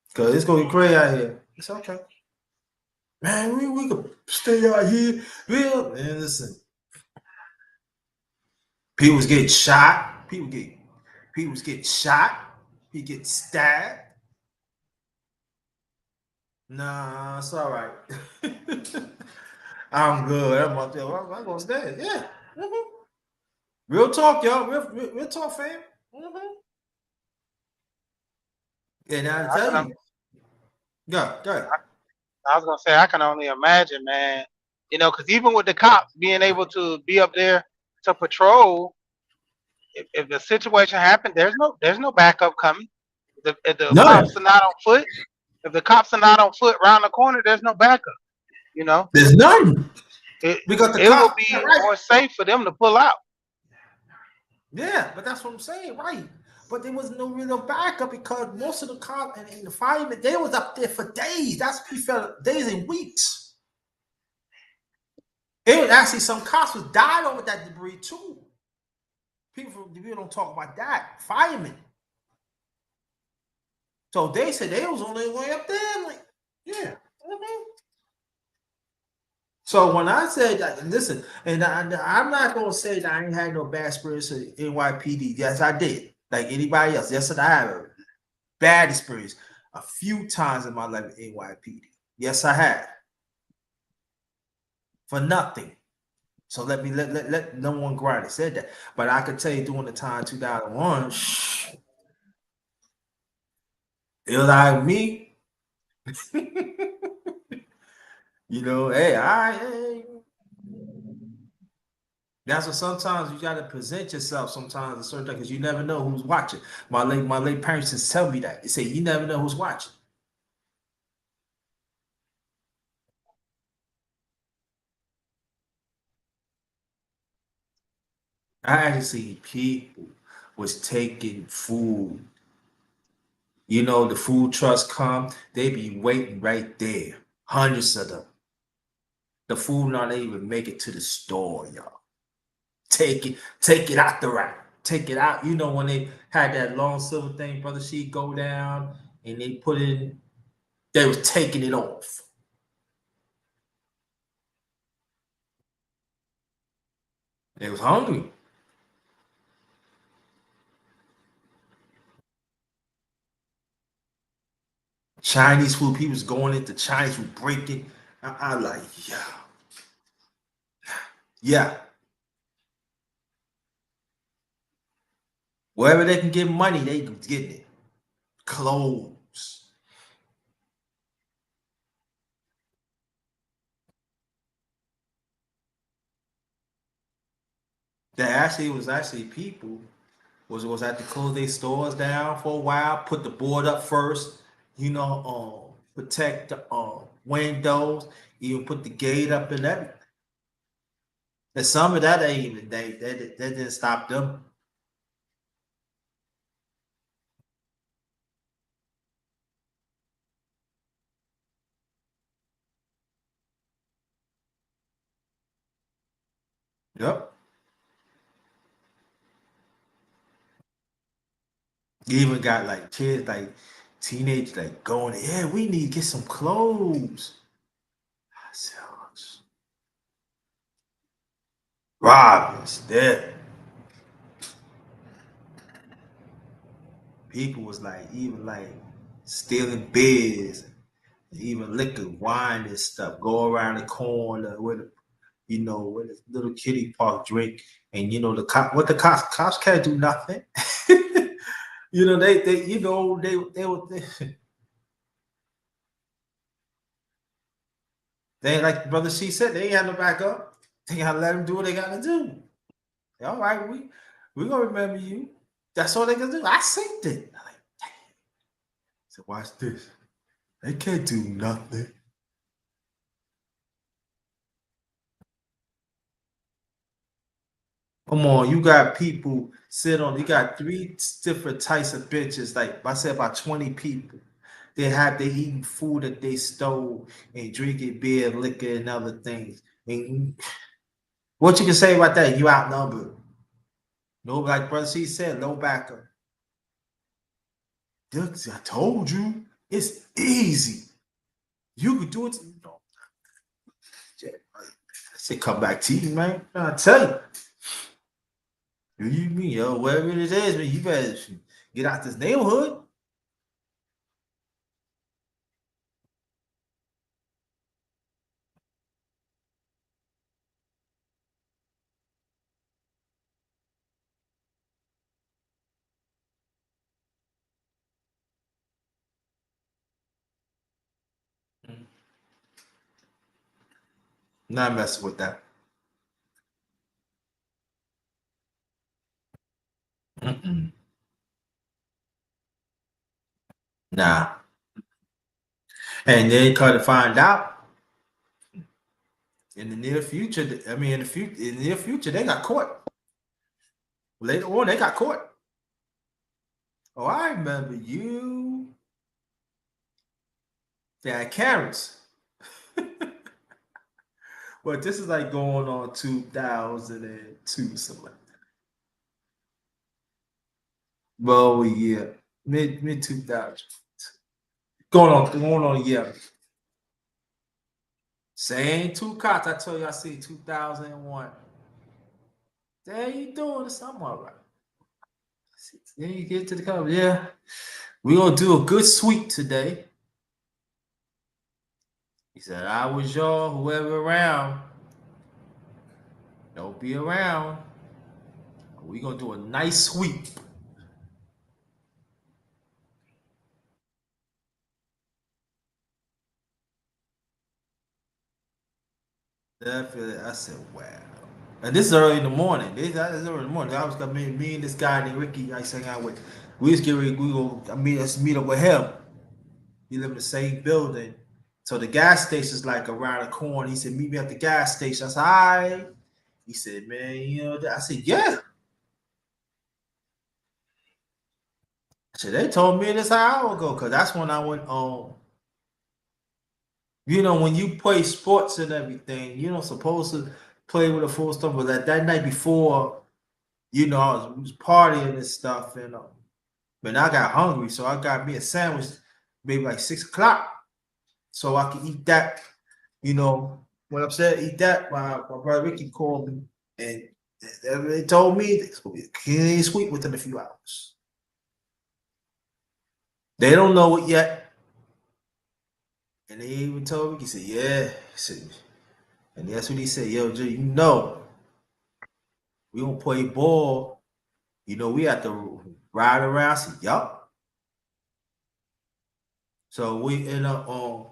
Because it's gonna get crazy out here. It's okay. Man, we could stay out here. Real man, listen. People's getting shot. People's getting shot. People get stabbed. Nah, it's all right. I'm good. I'm gonna stay. Yeah. Mm-hmm. Real talk, y'all. Real talk, fam. Mm-hmm. And I I tell can, you, go ahead. I was gonna say I can only imagine, man. You know, because even with the cops being able to be up there to patrol, if the situation happened, there's no backup coming. If the None. cops are not on foot, if the cops are not on foot round the corner, there's no backup. You know, There's none. it Because the it will cops, be right? more safe for them to pull out. Yeah, but that's what I'm saying, right? But there was no real backup because most of the cops and the firemen, they was up there for days. That's what he felt, days and weeks. It was actually some cops was died over that debris too. People don't talk about that. Firemen. So they said they was on their way up there. I'm like, yeah. Mhm. So when I said that, listen, and I'm not gonna say that I ain't had no bad experience at NYPD. Yes, I did. Like anybody else. Yes, I have a bad experience a few times in my life at NYPD. Yes, I have. For nothing. So let no one grind it said that. But I could tell you during the time 2001, it was like me. You know, hey, hey. That's what sometimes you gotta present yourself sometimes a certain thing because you never know who's watching. My late parents just tell me that. They say you never know who's watching. I actually see people was taking food. You know, the food trucks come, they be waiting right there. Hundreds of them. The food not even make it to the store, y'all. Take it out the rack. Take it out. You know, when they had that long silver thing, brother sheet go down and they put in, they was taking it off. They was hungry. Chinese food, people was going into Chinese food, breaking. I like, yeah, yeah. Wherever they can get money, they can get it. Clothes. That actually was actually people was had to close their stores down for a while, put the board up first, protect the windows, even put the gate up and everything. And some of that ain't even that didn't stop them. Yep. You even got like kids like teenagers like going, yeah, we need to get some clothes. I said, "Oh, Robin's dead. People was like even like stealing beers, even liquor, wine and stuff. Go around the corner with with a little kiddie park drink, and the cops can't do nothing. They ain't like Brother She said, they ain't had no backup. They gotta let them do what they gotta do. All right, we gonna remember you. That's all they can do. I synced it. I like, so watch this. They can't do nothing. Come on, you got people you got three different types of bitches, like I said, about 20 people. They eating food that they stole and drinking beer, liquor, and other things. And what you can say about that? You outnumbered. No, like Brother C said, no backup. I told you, it's easy. You could do it. I said, come back to you, man. I tell you. You mean, yo, whatever it is, man, you better get out this neighborhood. Not messing with that. Mm-mm. Nah. And then come to find out in the near future, I mean, in the near future, they got caught. Later on, they got caught. Oh, I remember you. They had cameras. But this is like going on 2002, something like that. Well, yeah, mid 2000. Going on, yeah. Same two cops I told you I see 2001. There you doing something all right. Then you get to the cover. Yeah. We're gonna do a good sweep today. He said, I was y'all, whoever around. Don't be around. We're gonna do a nice sweep. Definitely. I said, wow. And this is early in the morning. This is early in the morning. I was gonna me and this guy named Ricky I sang out with. We was getting ready, let's meet up with him. We live in the same building. So the gas station's like around the corner. He said, meet me at the gas station. I said, hi. He said, man, I said, yeah. So they told me this an hour ago, because that's when I went on. When you play sports and everything, you're not supposed to play with a full stomach. But that night before, I was partying and stuff, and but I got hungry, so I got me a sandwich, maybe like 6 o'clock, so I could eat that. When I'm saying eat that, my brother Ricky called me, and they told me it's gonna be clean sweet within a few hours. They don't know it yet, and they even told me. He said, "Yeah," he said, and that's what he said. Yo, Jay, we don't play ball. We have to ride around. I said, yup. So we end up on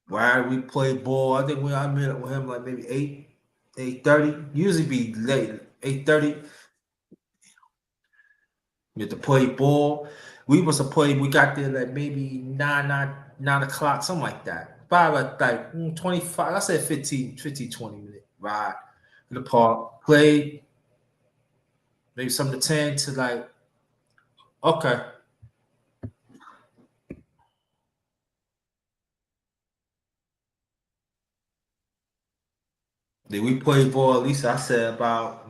why we play ball. I think I met up with him like maybe 8. 8:30. Usually be late. 8:30. We had to play ball. We was to play. We got there like maybe 9 o'clock, something like that. About like 25. I said 15, 20 minute ride in the park. Played maybe something to 10 to like okay. Then we played ball. At least I said about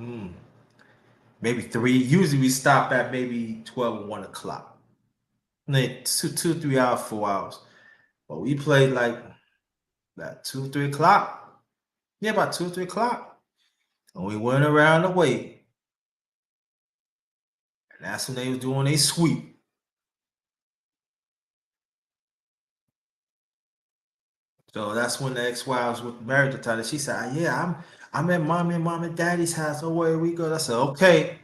maybe 3. Usually we stop at maybe 12 or 1 o'clock. And then 2, 3 hours, 4 hours. But we played like that 2, 3 o'clock. Yeah, about 2, 3 o'clock. And we went around the way. And that's when they was doing a sweep. So that's when the ex-wives was married to Tyler. She said, "Yeah, I'm at mommy and mom and daddy's house. Oh, where we go?" I said, "Okay."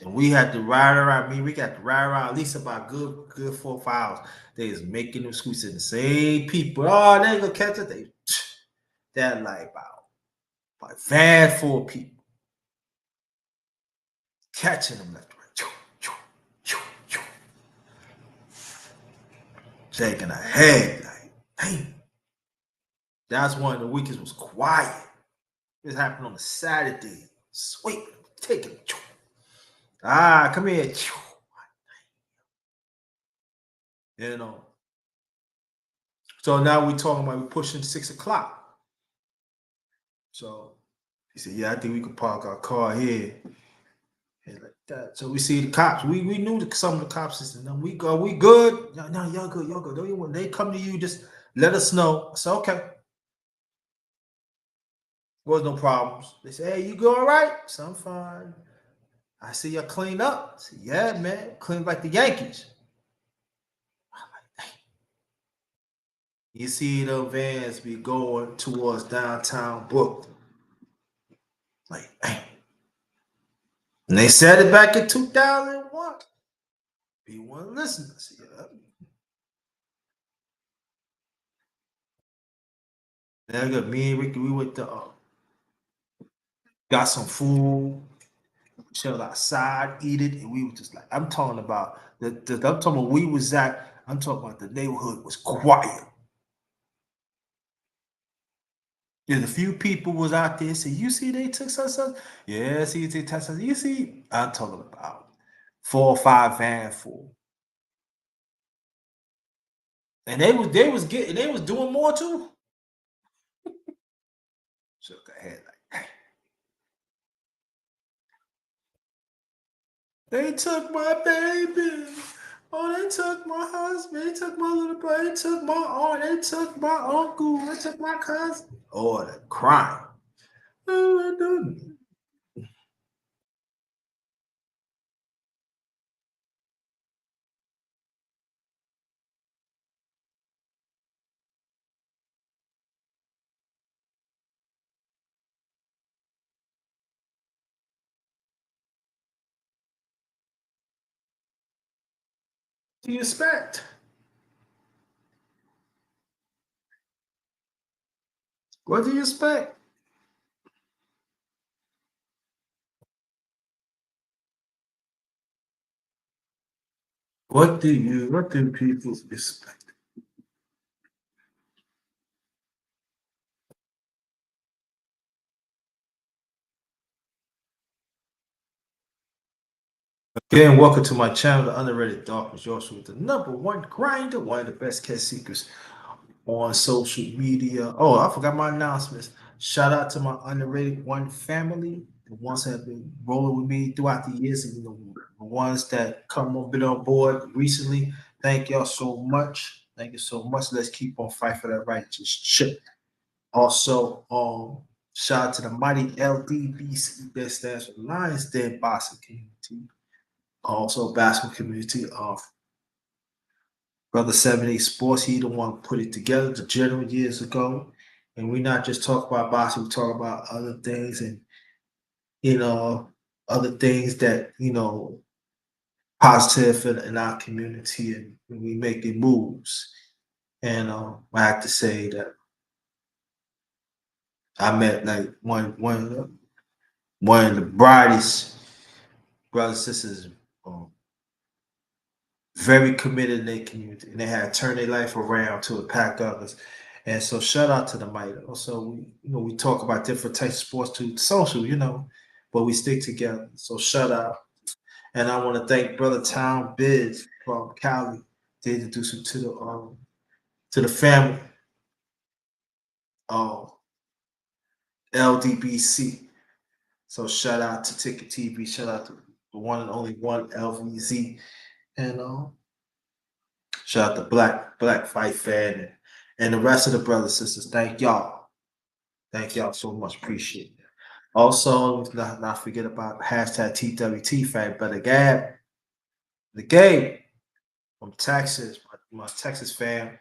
And we had to ride around. We got to ride around at least about good 4 or 5 hours. They was making them sweeps in the same people. Oh, they gonna catch it. That like about van full of people catching them left, right, shaking her head like, dang. That's one of the weekends was quiet. This happened on a Saturday. Sweet, take it. Come here. You know. So now we're talking about we're pushing 6 o'clock. So he said, "Yeah, I think we could park our car here." And like that. So we see the cops. We knew that some of the cops said, "No, we go, we good. No, y'all good, y'all good. Don't you when they come to you, just let us know." I said, "Okay." There was no problems. They said, "Hey, you go all right?" So I'm fine. I see you clean up. I said, "Yeah, man, clean like the Yankees." You see the vans be going towards downtown Brooklyn. Like, dang. And they said it back in 2001. People want to listen. I said, "Yeah." Then I got me and Ricky, we went to got some food, chilled outside, eat it, and we were just like, I'm talking about I'm talking about we was at, I'm talking about the neighborhood was quiet. There's a few people was out there say, "You see they took such. Yeah, see they took such. You see, I'm talking about 4 or 5 van full. And they was doing more too. Shook her head like, they took my baby. Oh, they took my husband. They took my little boy. They took my aunt. They took my uncle. They took my cousin. Oh, the crime. Oh, do you expect? What do you expect? What do people expect? Again, welcome to my channel, The Underrated Darkness. You're also with the #1 grinder, one of the best cat seekers on social media. Oh, I forgot my announcements. Shout out to my underrated one family, the ones that have been rolling with me throughout the years, and the ones that come a bit on board recently. Thank y'all so much. Thank you so much. Let's keep on fighting for that righteous ship. Also, shout out to the mighty LDBC that stands for Lions Den Boxing Community. Also, basketball community of Brother 78 Sports. He the one put it together, the general years ago. And we not just talk about boxing, we talk about other things and you know, other things that, positive in our community and we make the moves. And I have to say that I met like one of the brightest brothers sisters, um, very committed in their community, and they had turned their life around to impact others. And so, shout out to the might. Also, we talk about different types of sports to social, but we stick together. So, shout out. And I want to thank Brother Tom Biz from Cali to introduce him to the family of LDBC. So shout out to Ticket TV, shout out to the one and only one LVZ, and shout out to Black Fight Fan and the rest of the brothers sisters. Thank y'all so much. Appreciate it. Also, not forget about hashtag TWT fan, but the game from Texas, my Texas fan.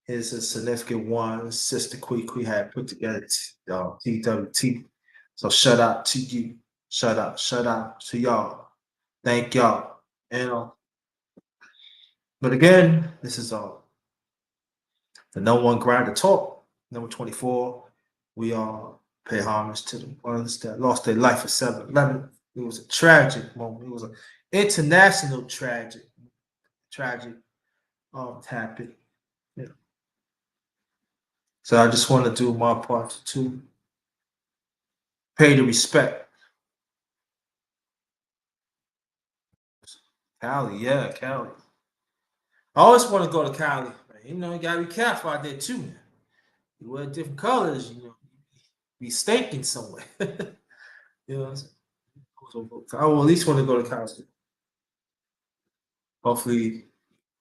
Is a significant one. Sister Quee had put together TWT. So shout out to you. Shout out to y'all. Thank y'all. And but again, this is the No One Grinder Talk, number 24. We all pay homage to the ones that lost their life at 7/11. It was a tragic moment. It was an international tragic happened. Yeah. So I just want to do my part to pay the respect. Cali, yeah, Cali. I always want to go to Cali. Man. You gotta be careful out there too. Man. You wear different colors, be stinking somewhere. you know what I'm saying? So I will at least want to go to Cali. Hopefully,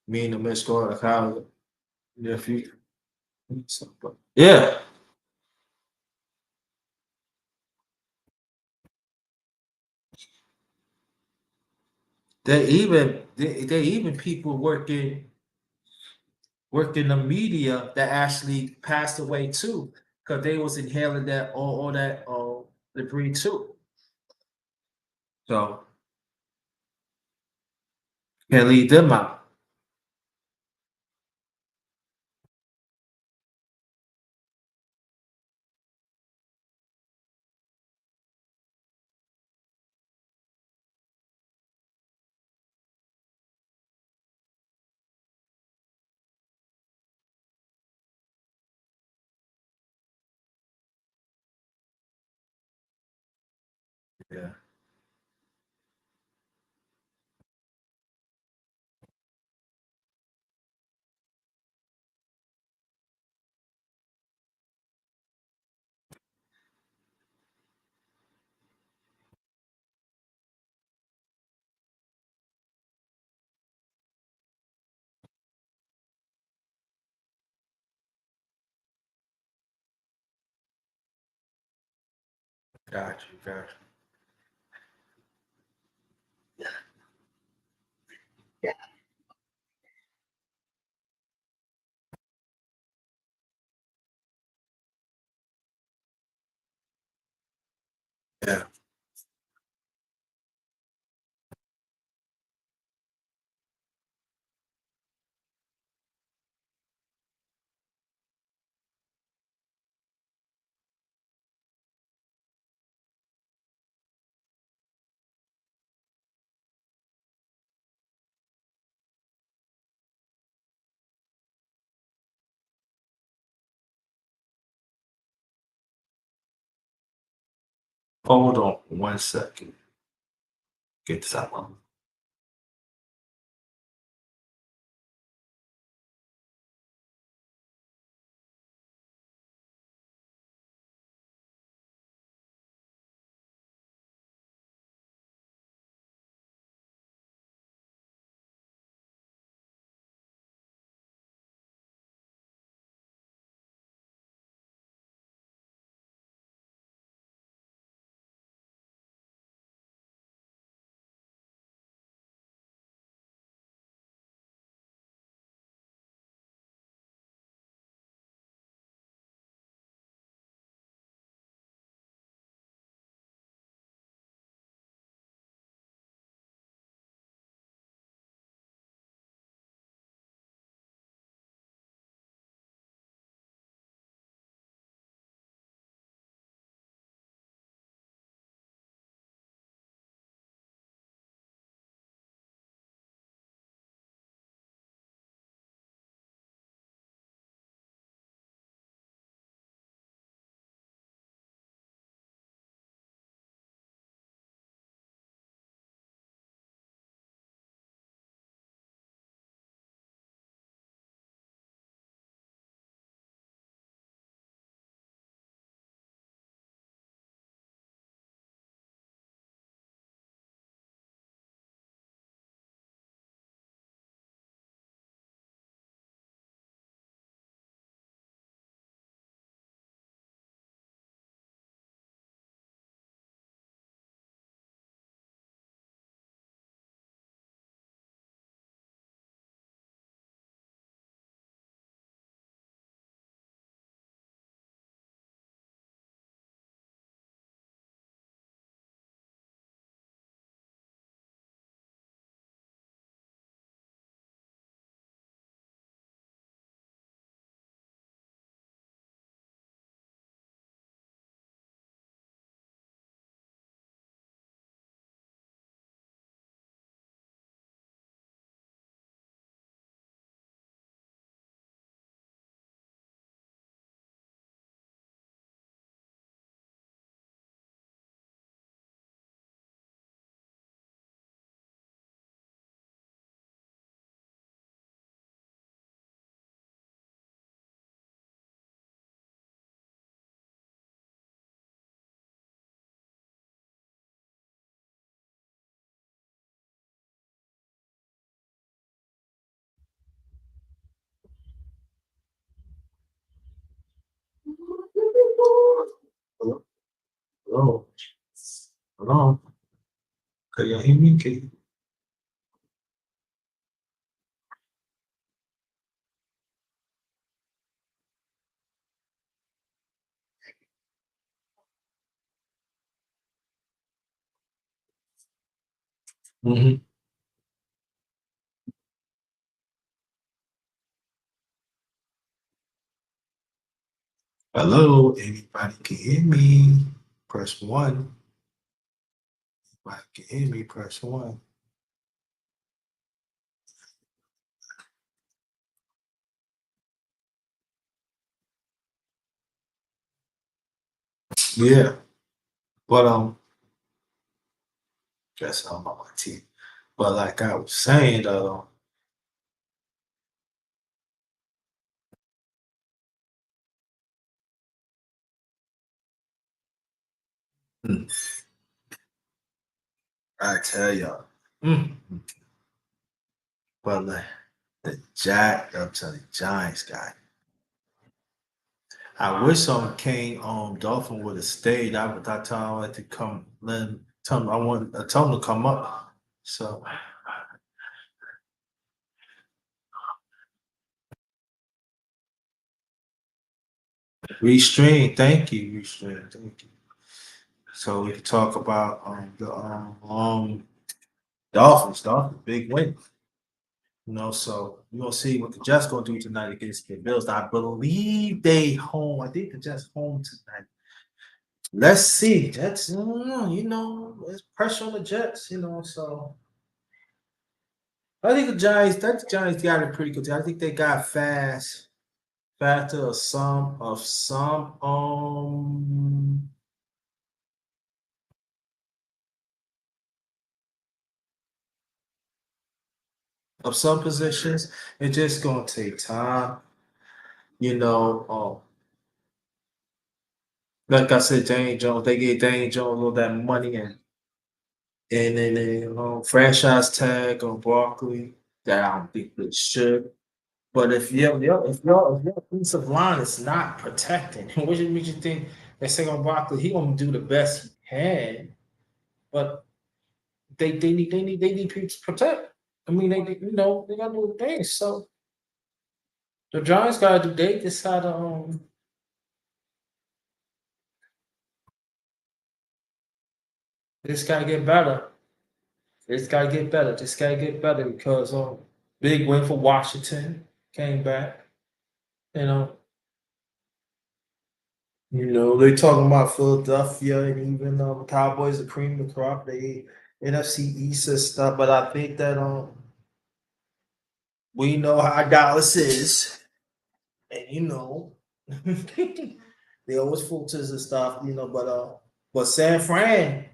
me and the Miss go to Cali near future. So, but yeah, they even people working the media that actually passed away too, because they was inhaling that all that debris too. So can't leave them out. Yeah, got you. Yeah. Hold on 1 second. Get this out. Hello. Hello. Can you hear me? Can you? Mhm. Hello. Anybody can hear me? Press one. Anybody can hear me? Press one. Yeah. But guess I'm on my teeth. But like I was saying, mm, I tell y'all. But like the I'm telling you, Giants guy. I wish some came Dolphin would have stayed. I would I tell him to come let him tell him I tell him to come up. So restrain, thank you, restrain, thank you. So we can talk about the Dolphins, big win. So we're gonna see what the Jets gonna do tonight against the Bills. I believe they home. I think the Jets home tonight. Let's see. Jets, there's pressure on the Jets. So I think the Giants got it pretty good. I think they got faster of some positions. It's just gonna take time. You know, like I said, Daniel Jones, they gave Daniel Jones all that money and then they franchise tag on Barkley that I don't think they should. But if your offensive line is not protecting, what makes you think that Saquon Barkley he gonna do the best he can, but they need people to protect. I mean they gotta do the things. So the Giants gotta do they decide to this gotta get better. This gotta get better. This gotta get better because big win for Washington came back. You know, they talking about Philadelphia and even Cowboys, the cream of the crop. They NFC East and stuff, but I think that we know how Dallas is, and they always filters and stuff. But San Fran,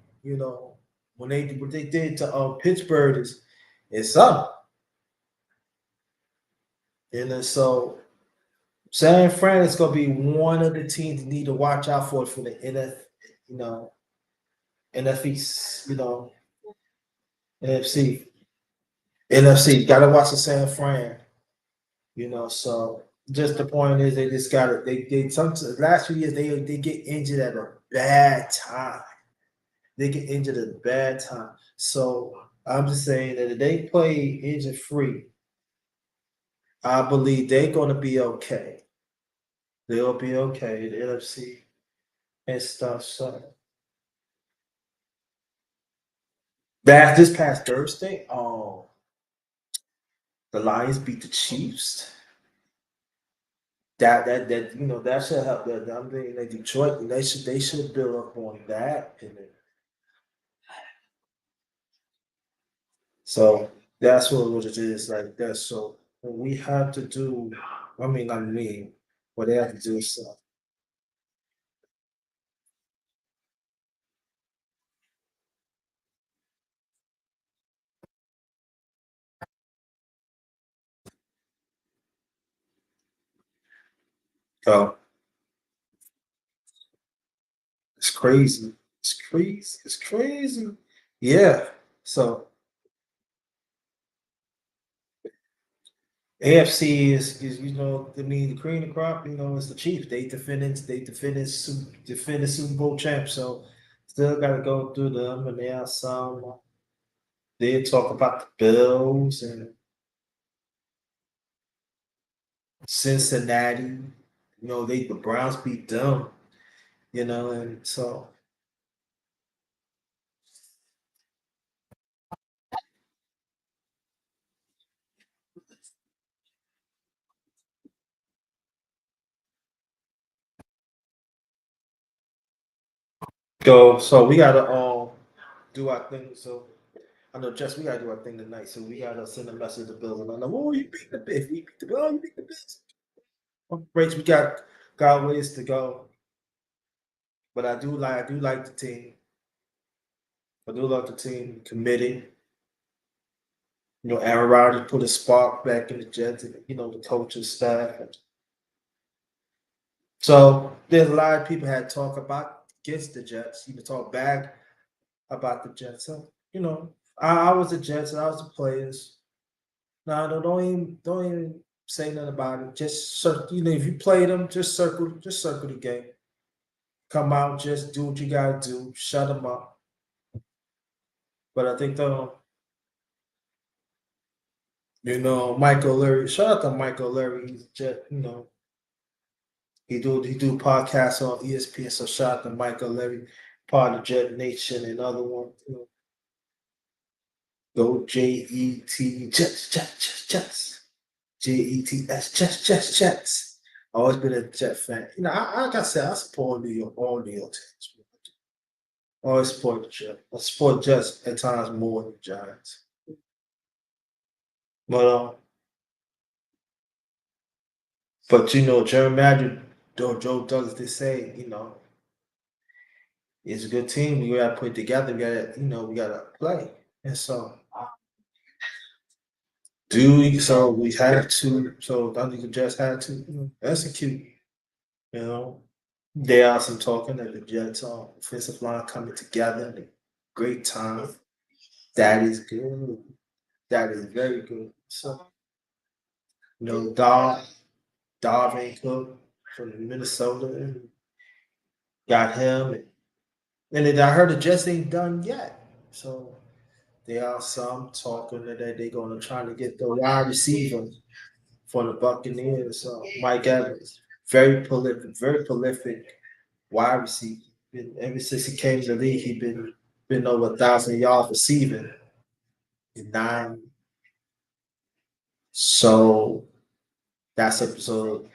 what they did to Pittsburgh is something. So San Fran is going to be one of the teams you need to watch out for the you know, NFC, NFC, NFC. Got to watch the San Fran. So just the point is they just got it. They some last few years they get injured at a bad time. They get injured at a bad time. So I'm just saying that if they play injury free, I believe they're going to be okay. They'll be okay. The NFC and stuff. So that this past Thursday, the Lions beat the Chiefs. That should help. That I'm thinking that Detroit they should build up on that. So that's what it is like that. So what we have to do, I mean, not me, what they have to do is oh, it's crazy. It's crazy. It's crazy. Yeah. So AFC is I mean the cream of the crop, is the Chiefs. They defended Super Bowl champs. So Still got to go through them, and there are some. They talk about the Bills and Cincinnati. The Browns beat them. And so go. So we gotta do our thing. So I know, Jess, we gotta do our thing tonight. So we gotta send a message to Bills, and I know, you beat the Bills. We beat the Bills. You beat the Bills. Breaks. We got ways to go, but I do like the team. I do like the team committed. Aaron Rodgers put a spark back in the Jets, and the coaching staff. So there's a lot of people had talk about against the Jets, even talk bad about the Jets. So I was the Jets, and I was the players. No, don't even say nothing about it. Just if you play them, just circle the game. Come out, just do what you gotta do. Shut them up. But I think Michael Leary. Shout out to Michael Leary. He's Jet. He do podcasts on ESPN. So shout out to Michael Leary, part of Jet Nation and other ones. Go Jets. Jets. Always been a Jet fan. Like I said, I support all New York teams. Always support the Jets. I support Jets at times more than Giants. But Jerry Magic, Joe Douglas, they say, it's a good team. We gotta put it together. We gotta play. And so we had to. So I think the Jets had to execute. You know, there are some talking that the Jets offensive line coming together at a great time. That is good. That is very good. So Darvin Cook from Minnesota got him, and then I heard the Jets ain't done yet. So there are some talking that they're going to try to get the wide receiver for the Buccaneers. So Mike Evans, very prolific wide receiver. Ever since he came to the league, he been over 1,000 yards receiving in nine. So that's a so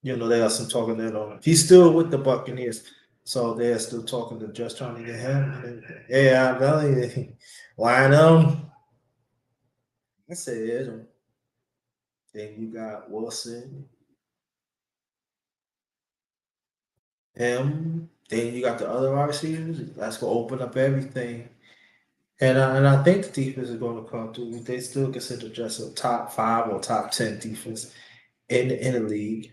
there are some talking that he's still with the Buccaneers. So they're still talking to just trying to get him. And, yeah, I'm telling you, line him. I said, then you got Wilson, him. Then you got the other wide receivers. That's gonna open up everything. And I think the defense is going to come through. They still consider just a top 5 or top 10 defense in the league.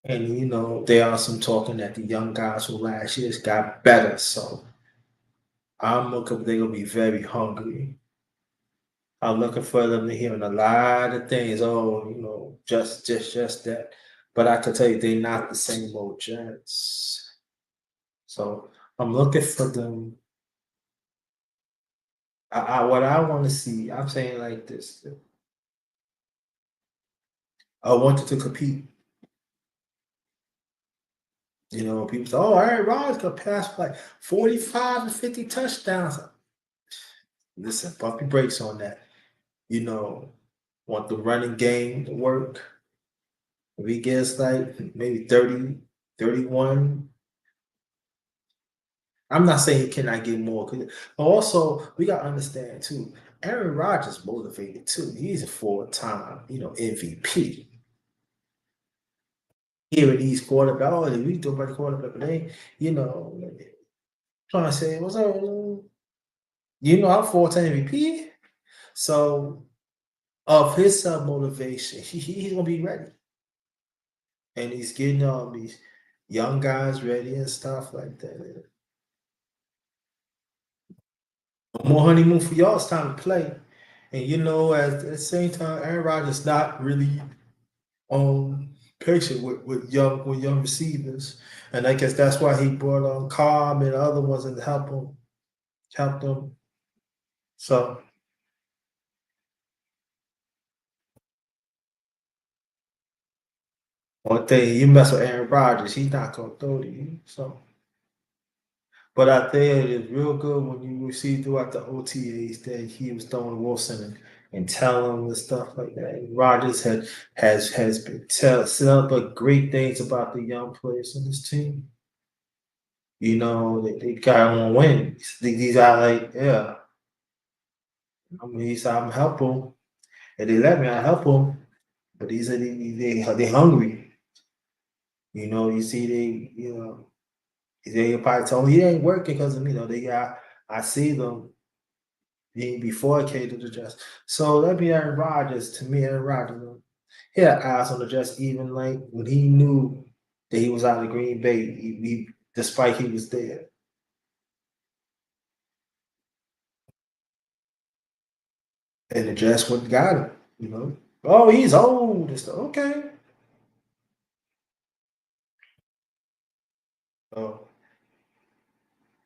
And there are some talking that the young guys from last year's got better. So I'm looking. They're gonna be very hungry. I'm looking for them to hear a lot of things. Oh, just that. But I can tell you, they're not the same old Jets. So I'm looking for them. What I want to see, I'm saying like this. I wanted to compete. People say, "Oh, Aaron Rodgers could pass for like 45 and 50 touchdowns." Listen, pump your brakes on that. Want the running game to work. If he gets like maybe 30, 31, I'm not saying he cannot get more. But also, we got to understand too, Aaron Rodgers motivated too. He's a 4-time, MVP. Hearing these quarterbacks, we talk about the quarterback, but they, trying to say, what's up? I'm 4-time MVP. So, of his motivation, he's going to be ready. And he's getting all these young guys ready and stuff like that. More honeymoon for y'all. It's time to play. And at the same time, Aaron Rodgers not really patient with young receivers, and I guess that's why he brought on Cobb and other ones and help them. So one thing you mess with Aaron Rodgers, he's not gonna throw to you. So, but I think it's real good when you see throughout the OTAs that he was throwing Wilson and telling him and stuff like that. And Rodgers has been set up great things about the young players on this team. You know, they got on wins. These are like, yeah. I mean, he said, I'm help them. And they let me, I help them. But these are they hungry. You know, you see they probably told me he ain't working because of me. You know, they got I see them before it came to the dress. So that be Aaron Rodgers to me, Aaron Rodgers. He had eyes on the dress even like when he knew that he was out of Green Bay, despite he was there. And the dress went got him, you know. Oh, he's old and stuff. Okay. Oh,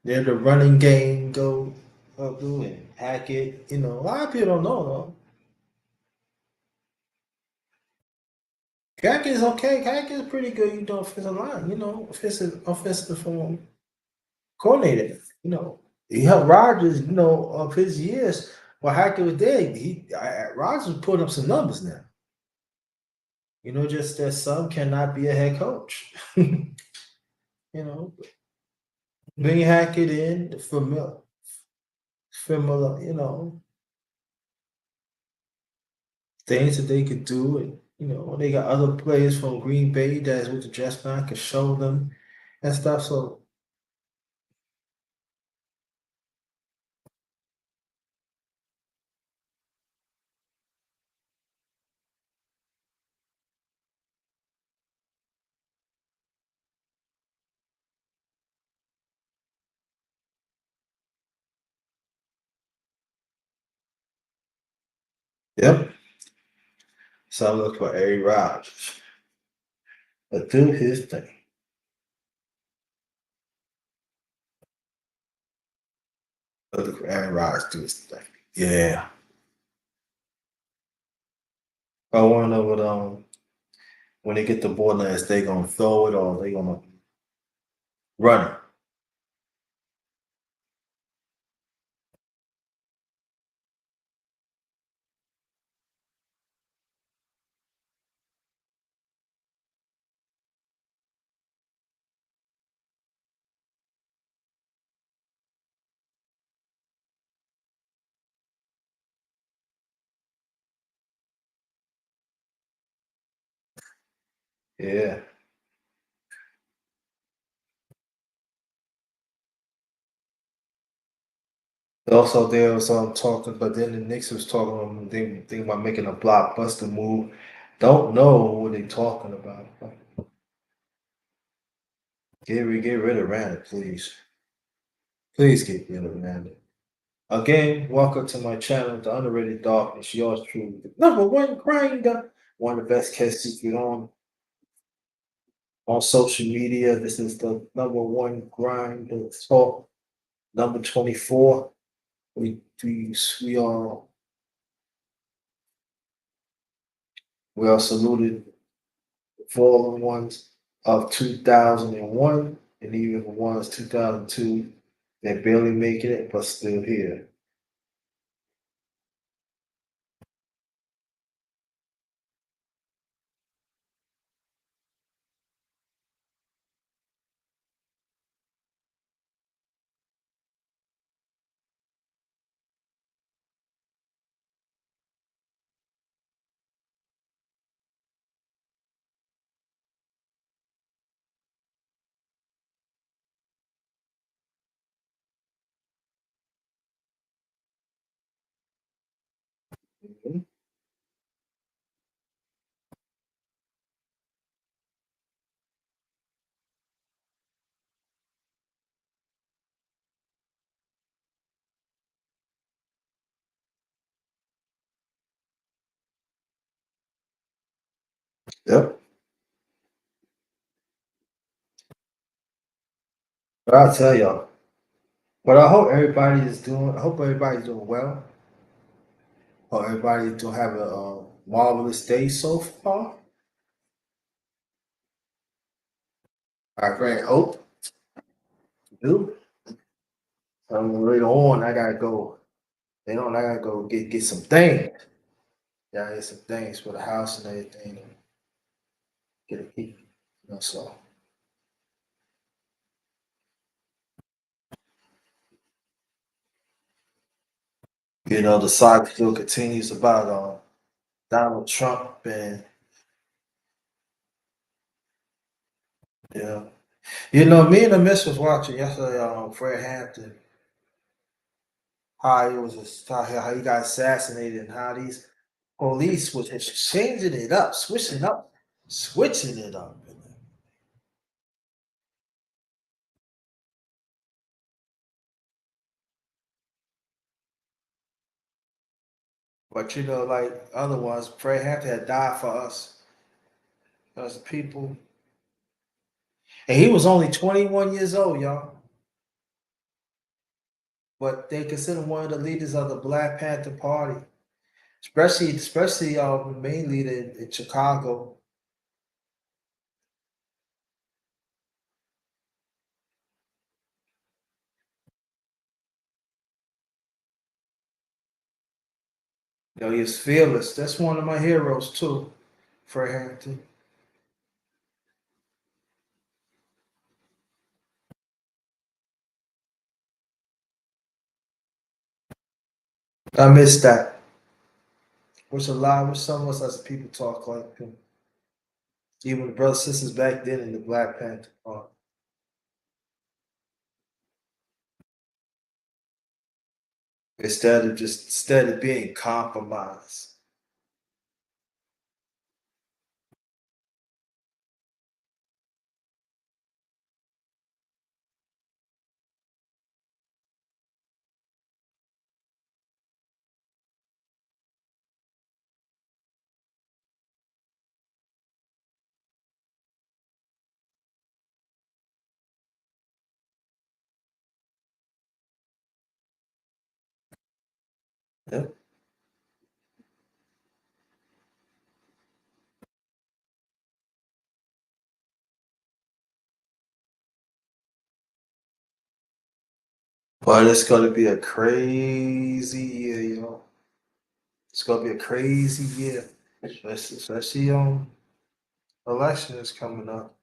then the running game go up and Hackett. You know, a lot of people don't know though. Hackett's okay. Hackett's pretty good. You know, offensive line. You know, offensive coordinator. You know, he helped Rodgers. You know, of his years while Hackett was there. Rodgers put up some numbers now. You know, just that some cannot be a head coach. You know, bring Hackett in, familiar, you know, things that they could do. And, you know, they got other players from Green Bay that's with the dress man could show them and stuff. So, yep. So I look for Aaron Rodgers to do his thing. I look for Aaron Rodgers to do his thing. Yeah. I want to know what when they get the ball now, is they gonna throw it or they gonna run it? Yeah. Also, there was talking, but then the Knicks was talking thinking about making a blockbuster move. Don't know what they talking about. Get rid of Randall, please. Please get rid of Randall. Again, welcome to my channel, The Underrated Darkness. Yours truly, the number one grinder, one of the best cases you on social media. This is the number one grind talk, number 24. We are saluted fallen ones of 2001 and even the ones 2002 that barely making it but still here. Mhm. Yep. But I'll tell y'all. But I hope everybody is doing. I hope everybody's doing well. Hope everybody do have a marvelous day so far. I great hope do. Later on, I gotta go. You know, I gotta go get some things. Yeah, get some things for the house and everything. Get a key. You know, so you know the saga still continues about Donald Trump and yeah. You know, me and the miss was watching yesterday Fred Hampton, how he was how he got assassinated and how these police was just changing it up, switching it up. But you know, like other ones, Fred Hampton had died for us people. And he was only 21 years old, y'all. But they consider him one of the leaders of the Black Panther Party, especially the main leader in Chicago. You know, he was fearless. That's one of my heroes too, Fred Hampton. I miss that. Wish a lot, wish some of us as people talk like him. Even the brothers sisters back then in the Black Panther Party. Instead of being compromised. Yeah. But it's gonna be a crazy year, yo. It's gonna be a crazy year. Especially election is coming up.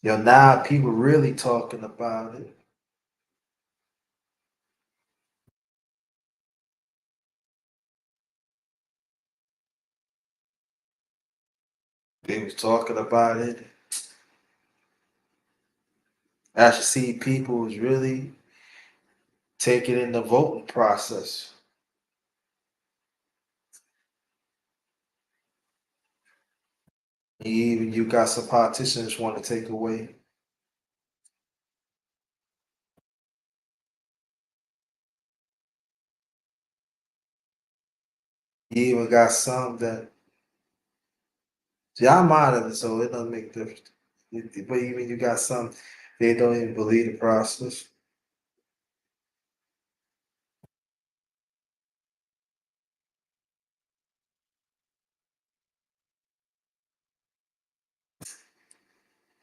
Yo, now people really talking about it. They was talking about it. I should see people was really taking in the voting process. Even you got some politicians want to take away. You even got some that see I'm out of it, so it doesn't make difference. But even you got some they don't even believe the process.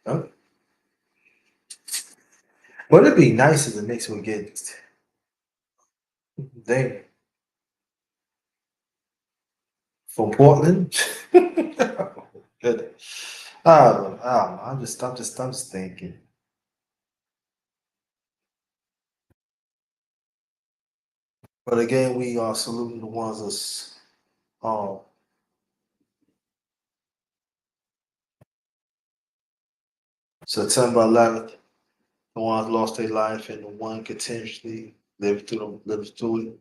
Huh? But it'd be nice if the Knicks would get they from Portland. Good. I'm just thinking. But again, we are saluting the ones that's um September 11th, the ones lost their life and the one continuously lives through it.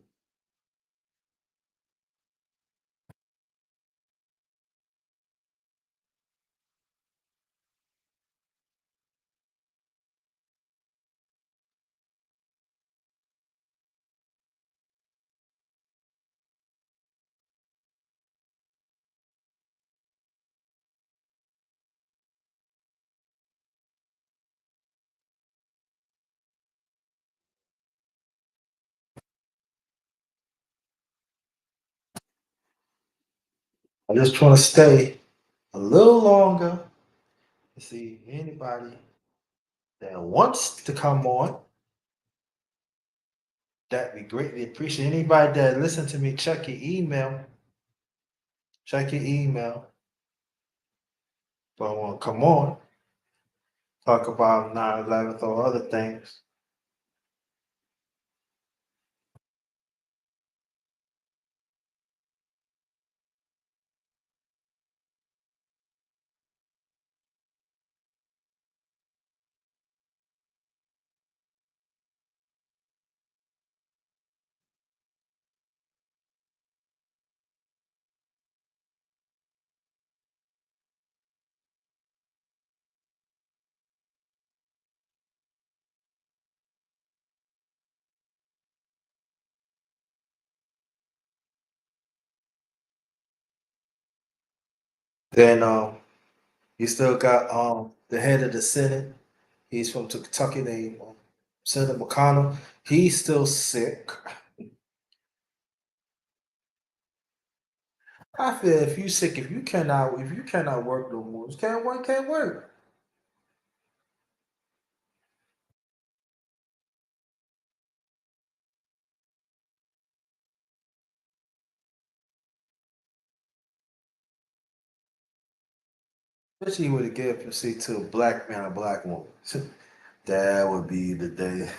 I just trying to stay a little longer to see anybody that wants to come on. That we greatly appreciate. Anybody that listen to me, check your email. Check your email. If I want to come on, talk about 9/11 or other things. Then you still got the head of the Senate. He's from Kentucky, named Senator McConnell. He's still sick. I feel if you sick, if you cannot work no more, you can't work, can't work. Especially with a gift to see to a black man, a black woman. That would be the day.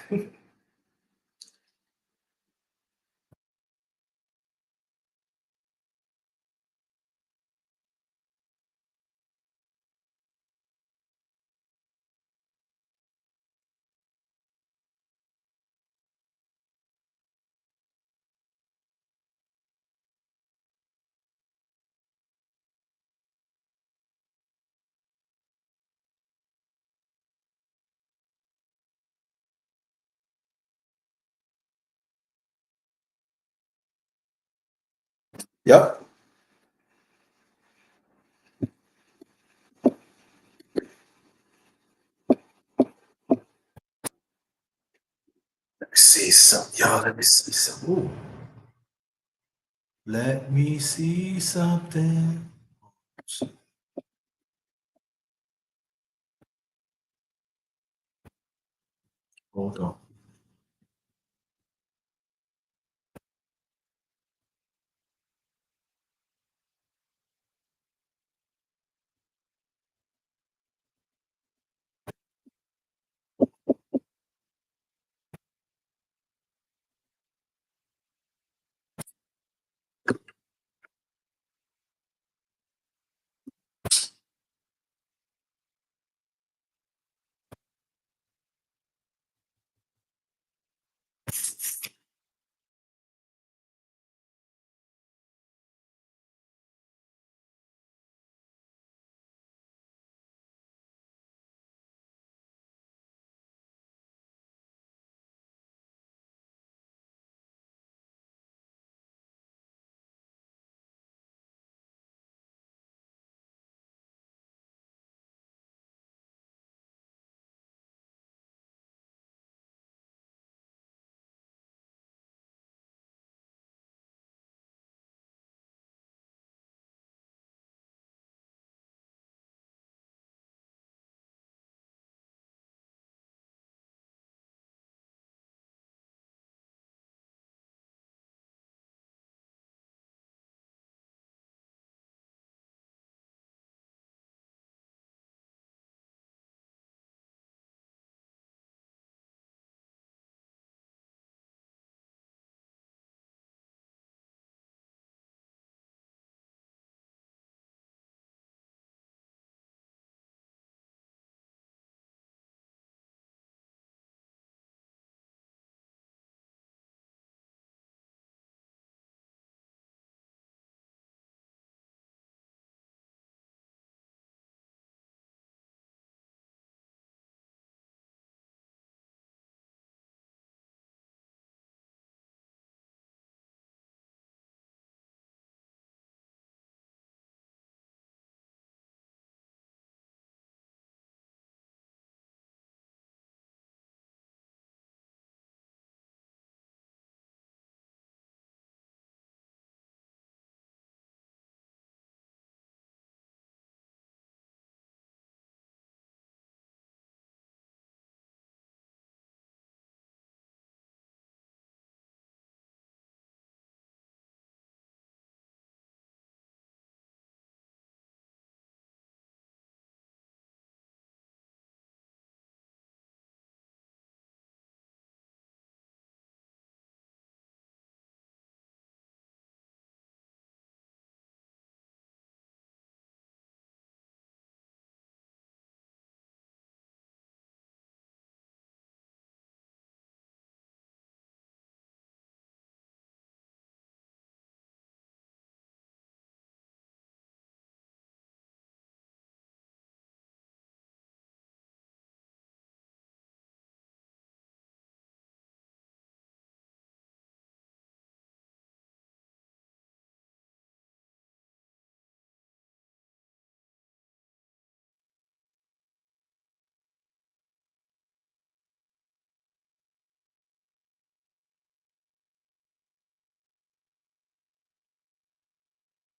Yep. Let me see something, y'all. Let me see something. Ooh. Let me see something. Hold on.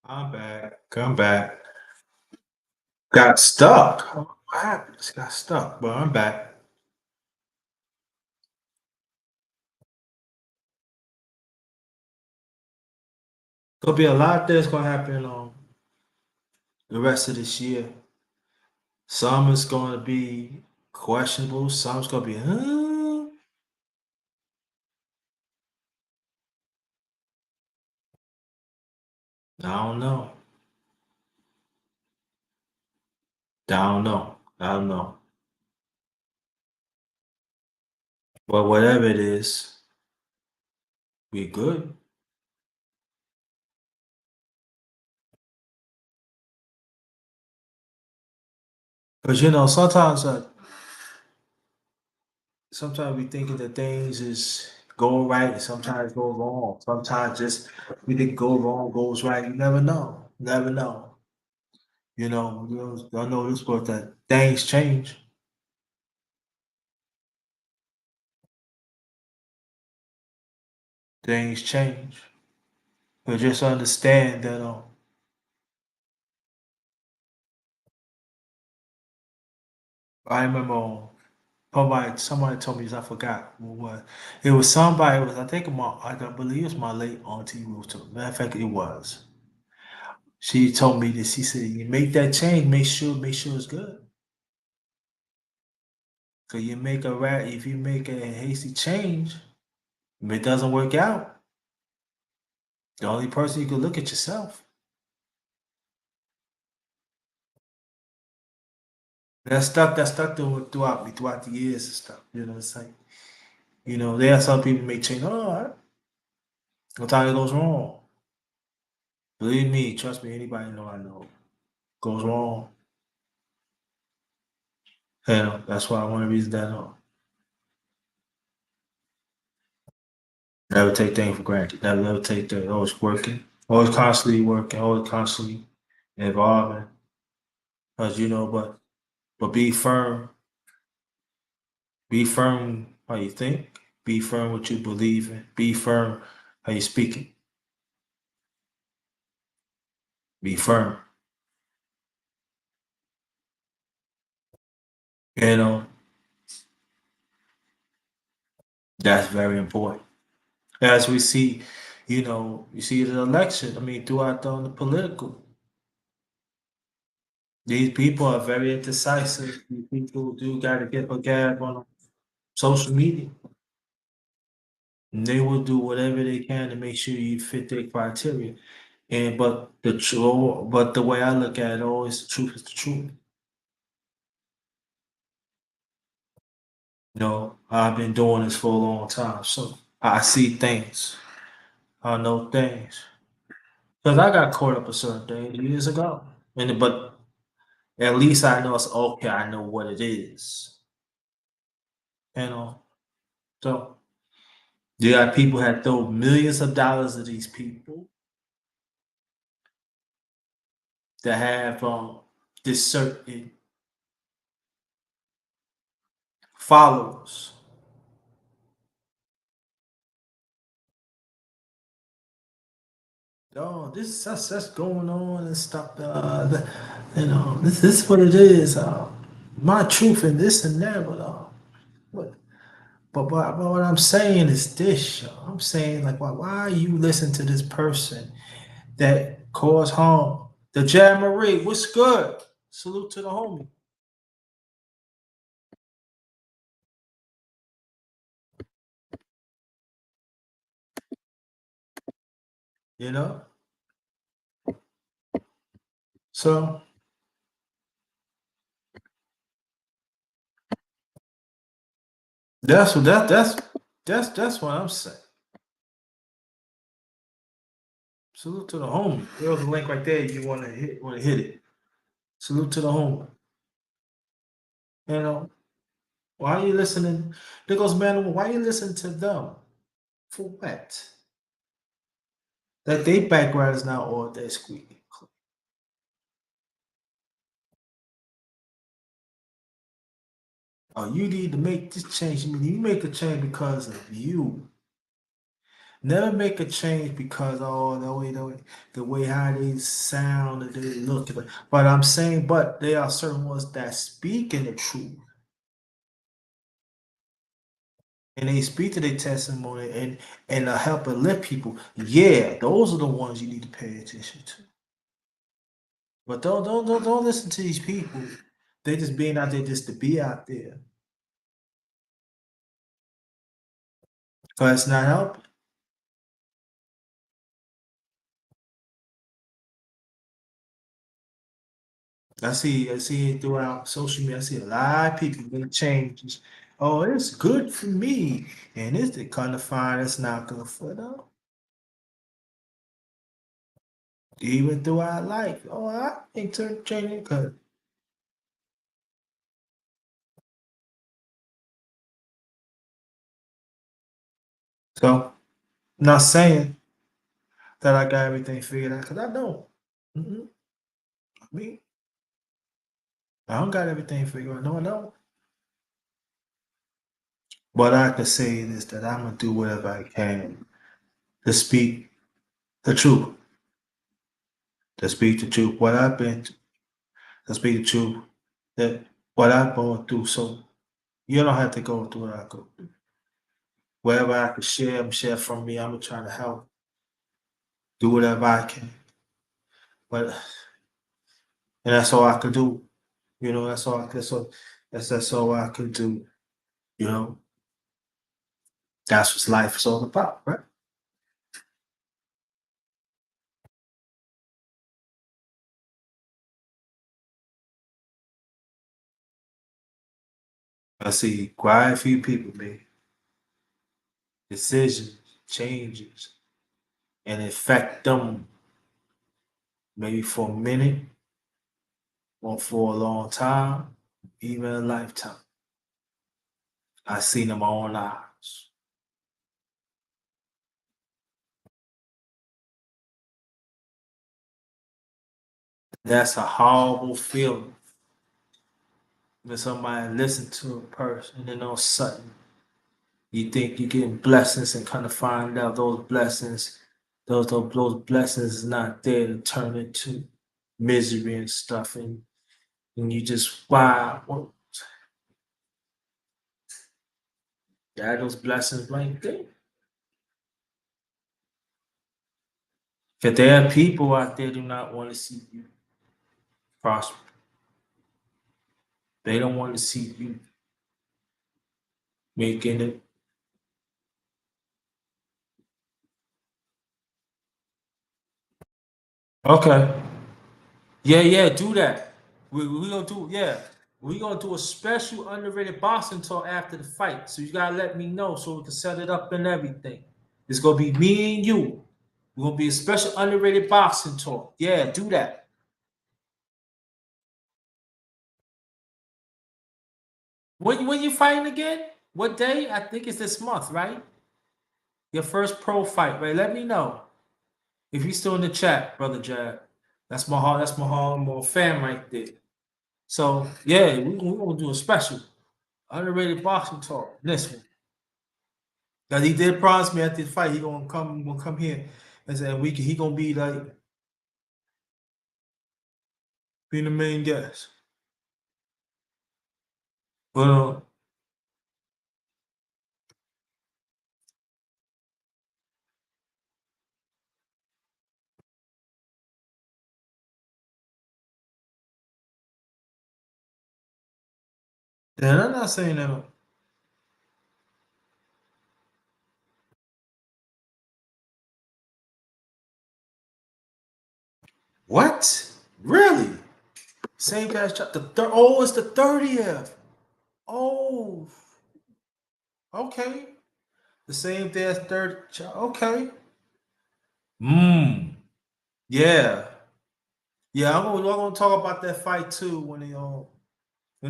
I'm back. Come back. Got stuck. What happened? Just got stuck, but I'm back. Gonna be a lot that's gonna happen on the rest of this year. Some is gonna be questionable. Some's gonna be, I don't know. I don't know. I don't know. But whatever it is, we good. But sometimes we thinking that things is go right and sometimes go wrong. Sometimes just we think go wrong goes right. You never know. Never know. I know this but that things change. Things change. But just understand that I remember somebody told me this, I forgot who it was. It was somebody, it was I think I believe it was my late auntie Ruth. Matter of fact, it was. She told me this. She said, "You make that change, make sure it's good. Cause if you make a hasty change, if it doesn't work out, the only person you can look at yourself." That stuck throughout me throughout the years and stuff. It's like there are some people may change. Oh, all right. Sometimes it goes wrong. Believe me, trust me. Anybody know I know goes wrong. That's why one of the reasons that never take things for granted. Never take that. Always working. Always constantly working. Always constantly evolving. Cause but be firm. Be firm how you think. Be firm what you believe in. Be firm how you speaking. Be firm. You know that's very important. As we see, you see the election. I mean, throughout the political, these people are very indecisive. These people do got to get a gab on social media. And they will do whatever they can to make sure you fit their criteria. But the way I look at it, always the truth is the truth. I've been doing this for a long time, so I see things. I know things. Because I got caught up a certain thing years ago. But at least I know it's okay. I know what it is. You know. So you got people that throw millions of dollars at these people that have this certain followers. Oh, that's going on and stuff. This is what it is. My truth and this and that, but but what I'm saying is this. I'm saying like, why you listen to this person that cause harm? The Jamboree, what's good? Salute to the homie. You know, so that's what I'm saying. Salute to the homie. There's a link right there. You want to hit it. Salute to the homie. You know, why are you listening? There goes man. Why you listening to them? For what? That they background is now all that squeaky. Oh, you need to make this change. I mean, you make the change because of you. Never make a change because the way how they sound and they look. But I'm saying, but there are certain ones that speak in the truth and they speak to their testimony and help and lift people. Yeah, those are the ones you need to pay attention to. But don't listen to these people. They just being out there just to be out there. Cause it's not helping. I see it throughout social media. I see a lot of people make changes. Oh, it's good for me. And it's the kind of find it's not good for them. Even throughout life. Oh, I ain't changing because so I'm not saying that I got everything figured out because I don't. Mm-mm. I mean, I don't got everything figured out. No, I don't. But I can say is that I'm gonna do whatever I can to speak the truth. To speak the truth. What I've been to speak the truth. That what I've gone through. So you don't have to go through what I go through. Whatever I can share from me, I'm gonna try to help. Do whatever I can. But and that's all I could do. You know, that's all I could do. You know, that's what life is all about, right? I see quite a few people make decisions, changes, and affect them maybe for a minute or for a long time, even a lifetime. I've seen them all lives. That's a horrible feeling when somebody listen to a person and all of a sudden you think you're getting blessings and kind of find out those blessings is not there to turn into misery and stuff and you just wow well, yeah, those blessings right there. Because there are people out there do not want to see you prosper. They don't want to see you making it. Okay. Yeah, yeah, do that. We gonna do yeah. We gonna do a special underrated boxing talk after the fight. So you gotta let me know so we can set it up and everything. It's gonna be me and you. We're gonna be a special underrated boxing talk. Yeah, do that. When you fighting again? What day? I think it's this month, right? Your first pro fight, right? Let me know if you're still in the chat, brother Jad. That's my hard fan right there. So yeah, we gonna do a special underrated boxing talk. This one. Cause he did promise me after the fight he gonna come here and say he gonna be like being the main guest. But and I'm not saying that. What? Really? Same past chapter. Oh, it's the 30th. Oh, okay. The same day as third. Okay. Hmm. Yeah. Yeah. I'm gonna talk about that fight too when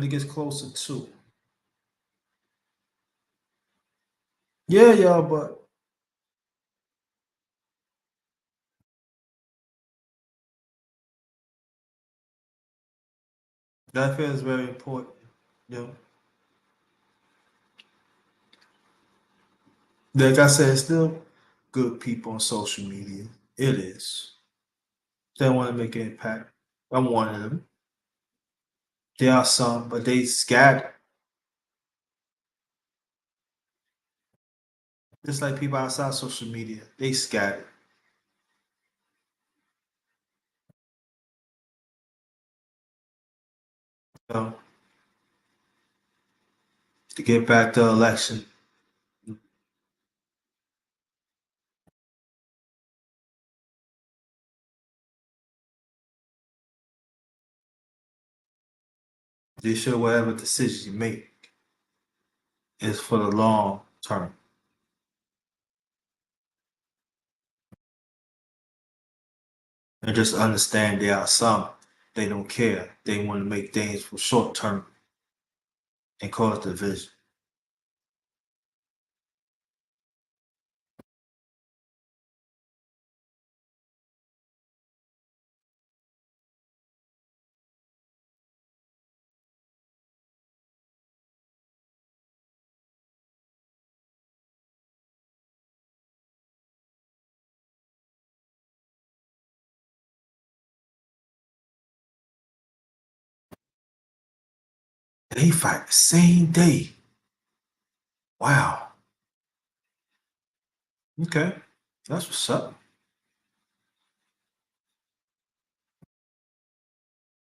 it gets closer to. Yeah, yeah, but that feels very important. Yeah. Like I said, still good people on social media. It is. They want to make an impact. I'm one of them. There are some, but they scattered. Just like people outside social media, they scattered. So, to get back to election, they should whatever decision you make is for the long term. And just understand there are some they don't care. They want to make things for short term and cause division. And they fight the same day. Wow. Okay. That's what's up.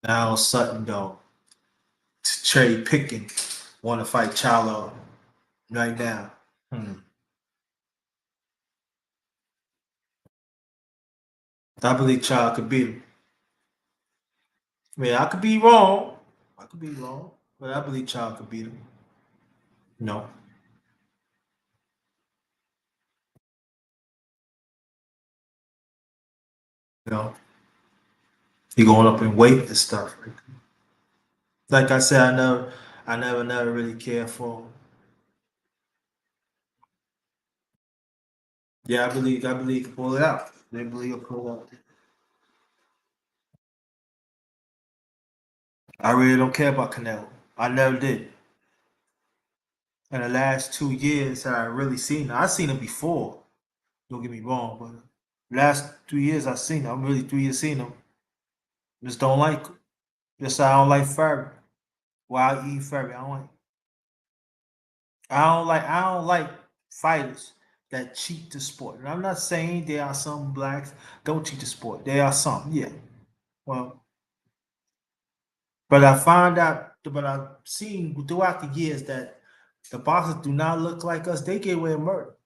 Now Sutton though, cherry picking, want to fight Charlo right now. I believe Charlo could beat him. I mean, I could be wrong. I could be wrong, but I believe Charlo could beat him. No, no. He going up in weight and stuff. Like I said, never really cared for him. Yeah, I believe he can pull it out. They believe he'll pull it out. I really don't care about Canelo. I never did. In the last 2 years, I really seen him. I seen him before. Don't get me wrong, but last 2 years I seen him. I'm really 3 years seen him. Just don't like him. Just I don't like Furby. Wild E Furby. I don't like fighters that cheat the sport. And I'm not saying there are some blacks don't cheat the sport. There are some, yeah. Well, but I found out, but I've seen throughout the years that the boxers do not look like us. They get away with murder,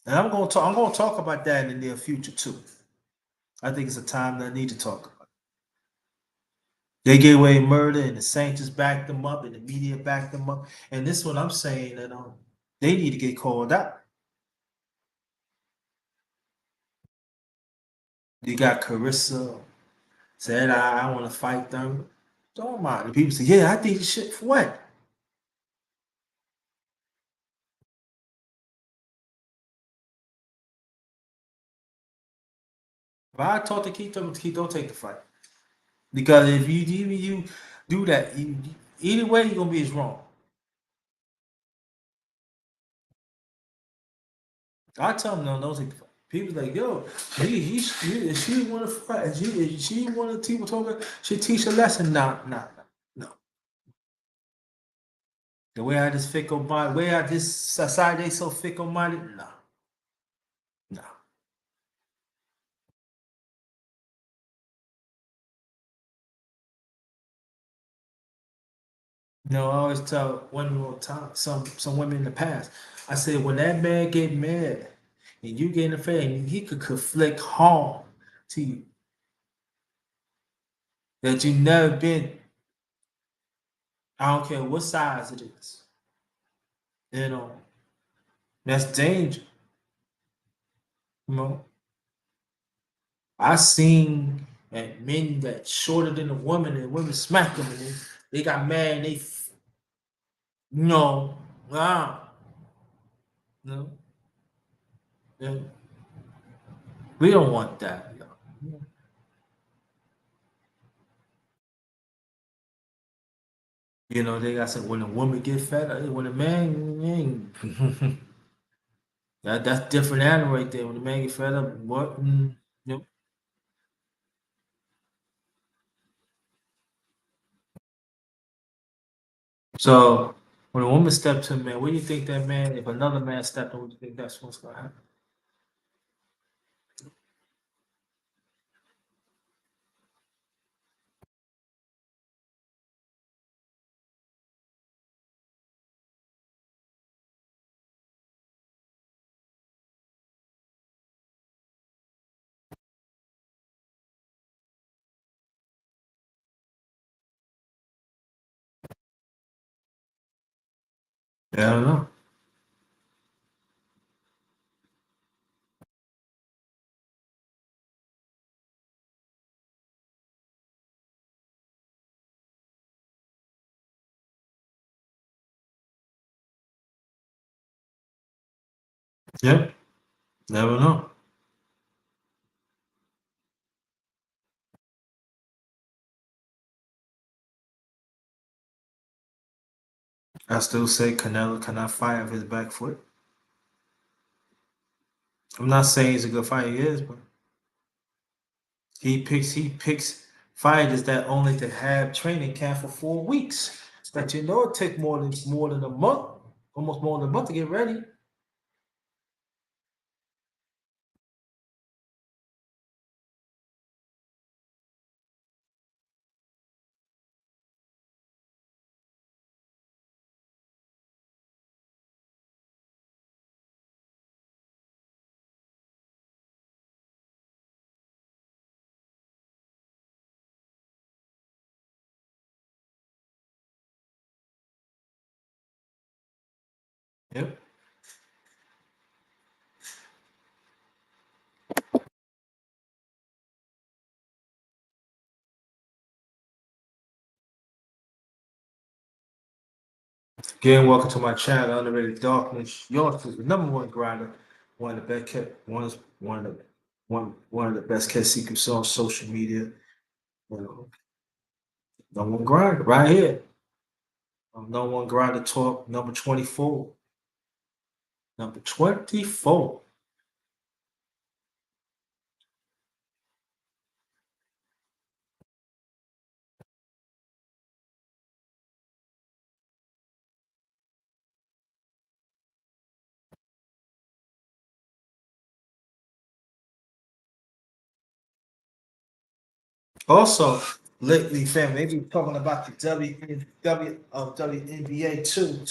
and I'm gonna talk about that in the near future too. I think it's a time that I need to talk about. They get away with murder, and the Saints just backed them up, and the media backed them up. And this is what I'm saying that they need to get called out. You got Carissa said I want to fight them. Don't mind. The people say, yeah, I think this shit for what? If I talk to Keith, don't take the fight. Because if you do that, either way you're gonna be as wrong. I tell them no, don't take the fight. People like, yo, she want to fight. She want to people talking. She teach a lesson. No. The way I just fickle minded, way I this society so fickle minded. No. No, I always tell women all the time, some women in the past. I said when that man get mad and you get in the face, he could conflict harm to you that you never been. I don't care what size it is. You know, that's danger. You know, I seen men that shorter than a woman and women smack them and they got mad and no, ah, no, yeah. We don't want that. You know, they got some when a woman get fat, when a man, That's different animal right there. When the man get fed up, what? Yep. So when a woman steps to a man, what do you think that man? If another man stepped in, what do you think that's what's gonna happen? Yeah, I don't know. Yep. Never know. I still say Canelo cannot fight off his back foot. I'm not saying he's a good fighter, he is, but he picks fighters that only to have training camp for 4 weeks. But you know it take more than a month, almost more than a month to get ready. Yep. Again, welcome to my channel, Underrated Darkness. Yours is the number one grinder, one of the best kept, one of the best kept secrets on social media. You know, number one grinder right here. Number one grinder talk, number 24. Number 24. Also, lately, fam, they be talking about the WNBA too.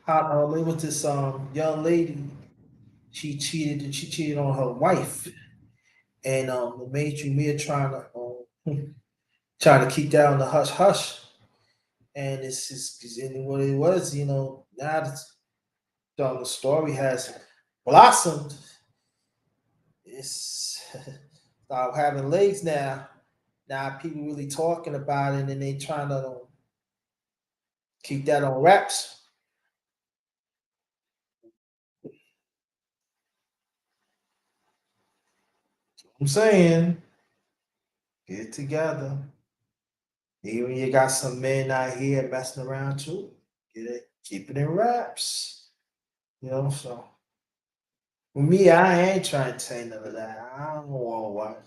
How there was this young lady, she cheated on her wife, and the major Mia trying to keep that on the hush hush. And it's just and what it was, now the story has blossomed. It's start having legs now. Now people really talking about it, and they trying to keep that on wraps. I'm saying, get it together. Even you got some men out here messing around too. Get it, keep it in wraps. So for me, I ain't trying to say none of that. I don't want to watch.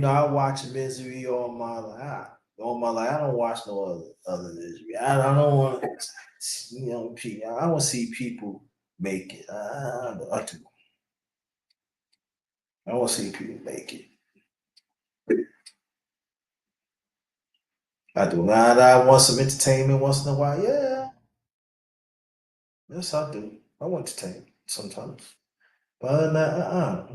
I watch Misery all my life. All my life, I don't watch no other Misery. I don't want, I don't see people make it. I want to see people make it. I do not. I want some entertainment once in a while. Yeah, yes, I do. I want entertainment sometimes. But other than that,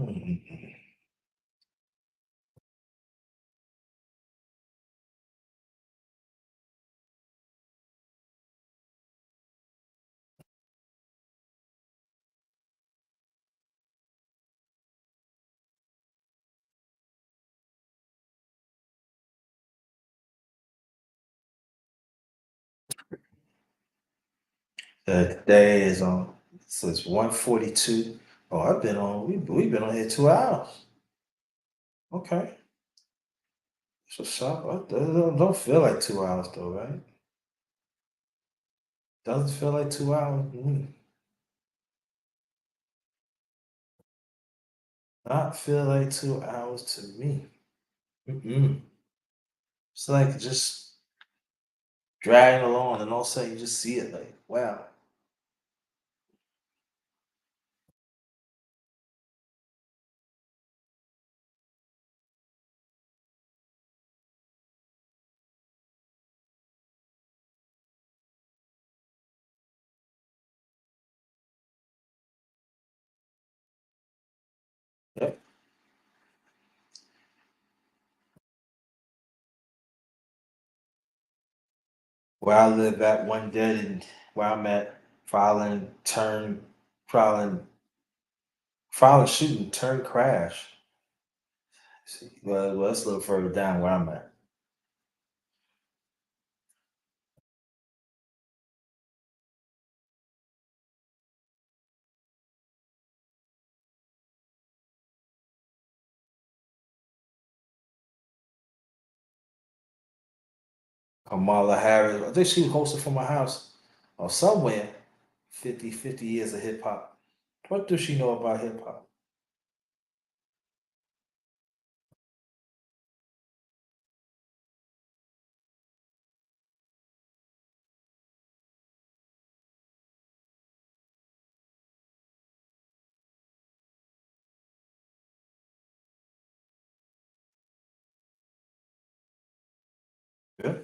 Today is on. So it's 1:42. Oh, I've been on. We've been on here 2 hours. Okay. So shop. Don't feel like 2 hours though, right? Doesn't feel like 2 hours. Not feel like 2 hours to me. Mm-mm. It's like just dragging along, and all of a sudden you just see it. Like, wow. Yep. Where I live at one dead and where I'm at, filing, filing, shooting, turn, crash. See, well, let's look further down where I'm at. Kamala Harris, I think she hosted from my house or somewhere. 50 years of hip hop. What does she know about hip hop? Yeah.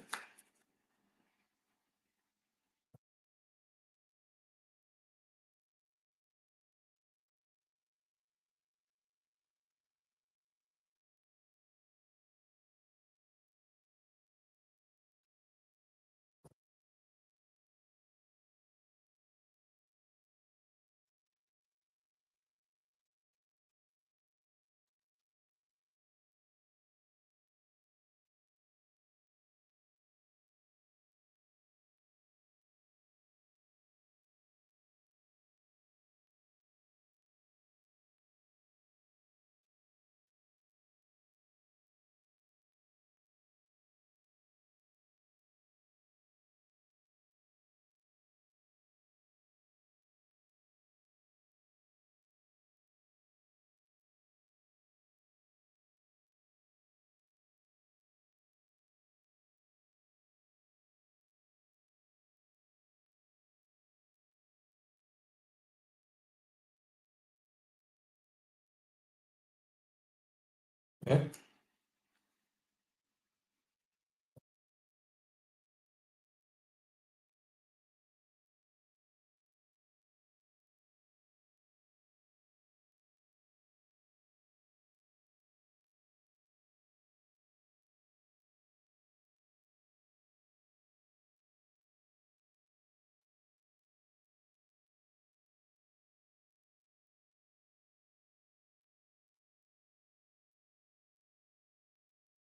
Yeah.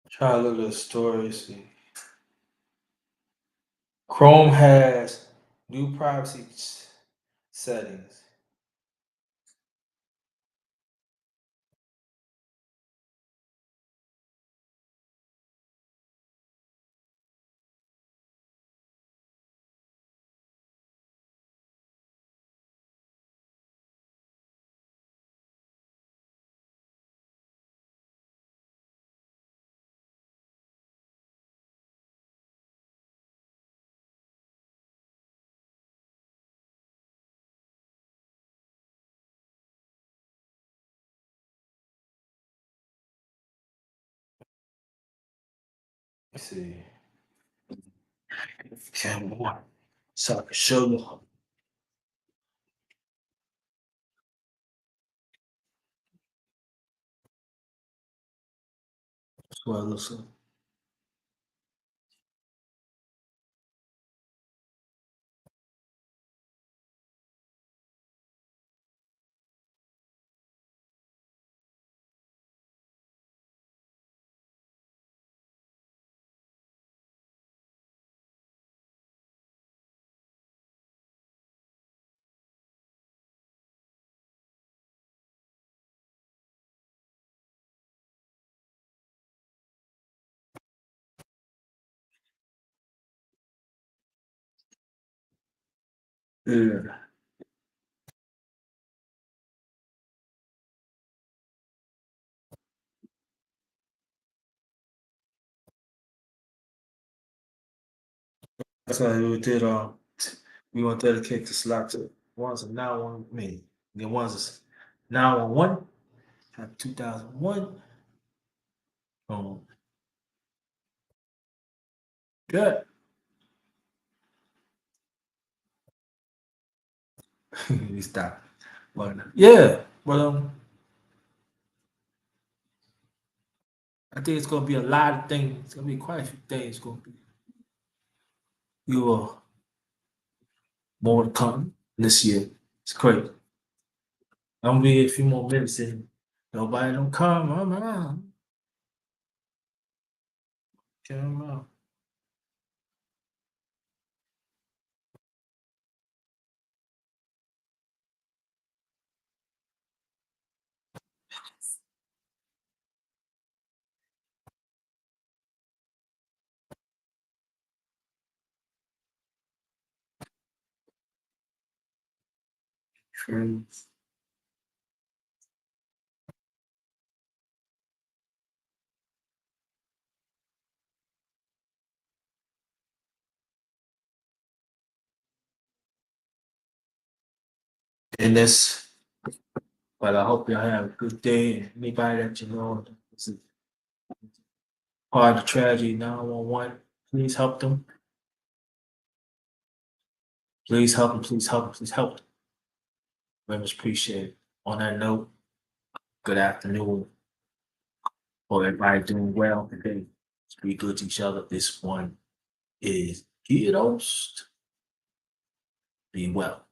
Try to look at the story. See. Chrome has new privacy settings. Let's see. Okay, more. So I can show you. That's what it looks like. Yeah. That's why we did. We want to dedicate this lot to ones of now on me. The ones that's now on one. Have 2001. Good. We stop. But yeah, but I think it's gonna be a lot of things. It's gonna be quite a few things. Gonna be you more to come this year. It's crazy. I'm gonna be a few more minutes and nobody don't come. I'm out. Come out. Friends. And this, but I hope y'all have a good day. And anybody that you know is part of the tragedy 911, please help them. Please help them. Please help them. Please help them. Very much appreciate it. On that note, good afternoon. Hope everybody doing well today. Let's be good to each other. This one is Kiddos. Be well.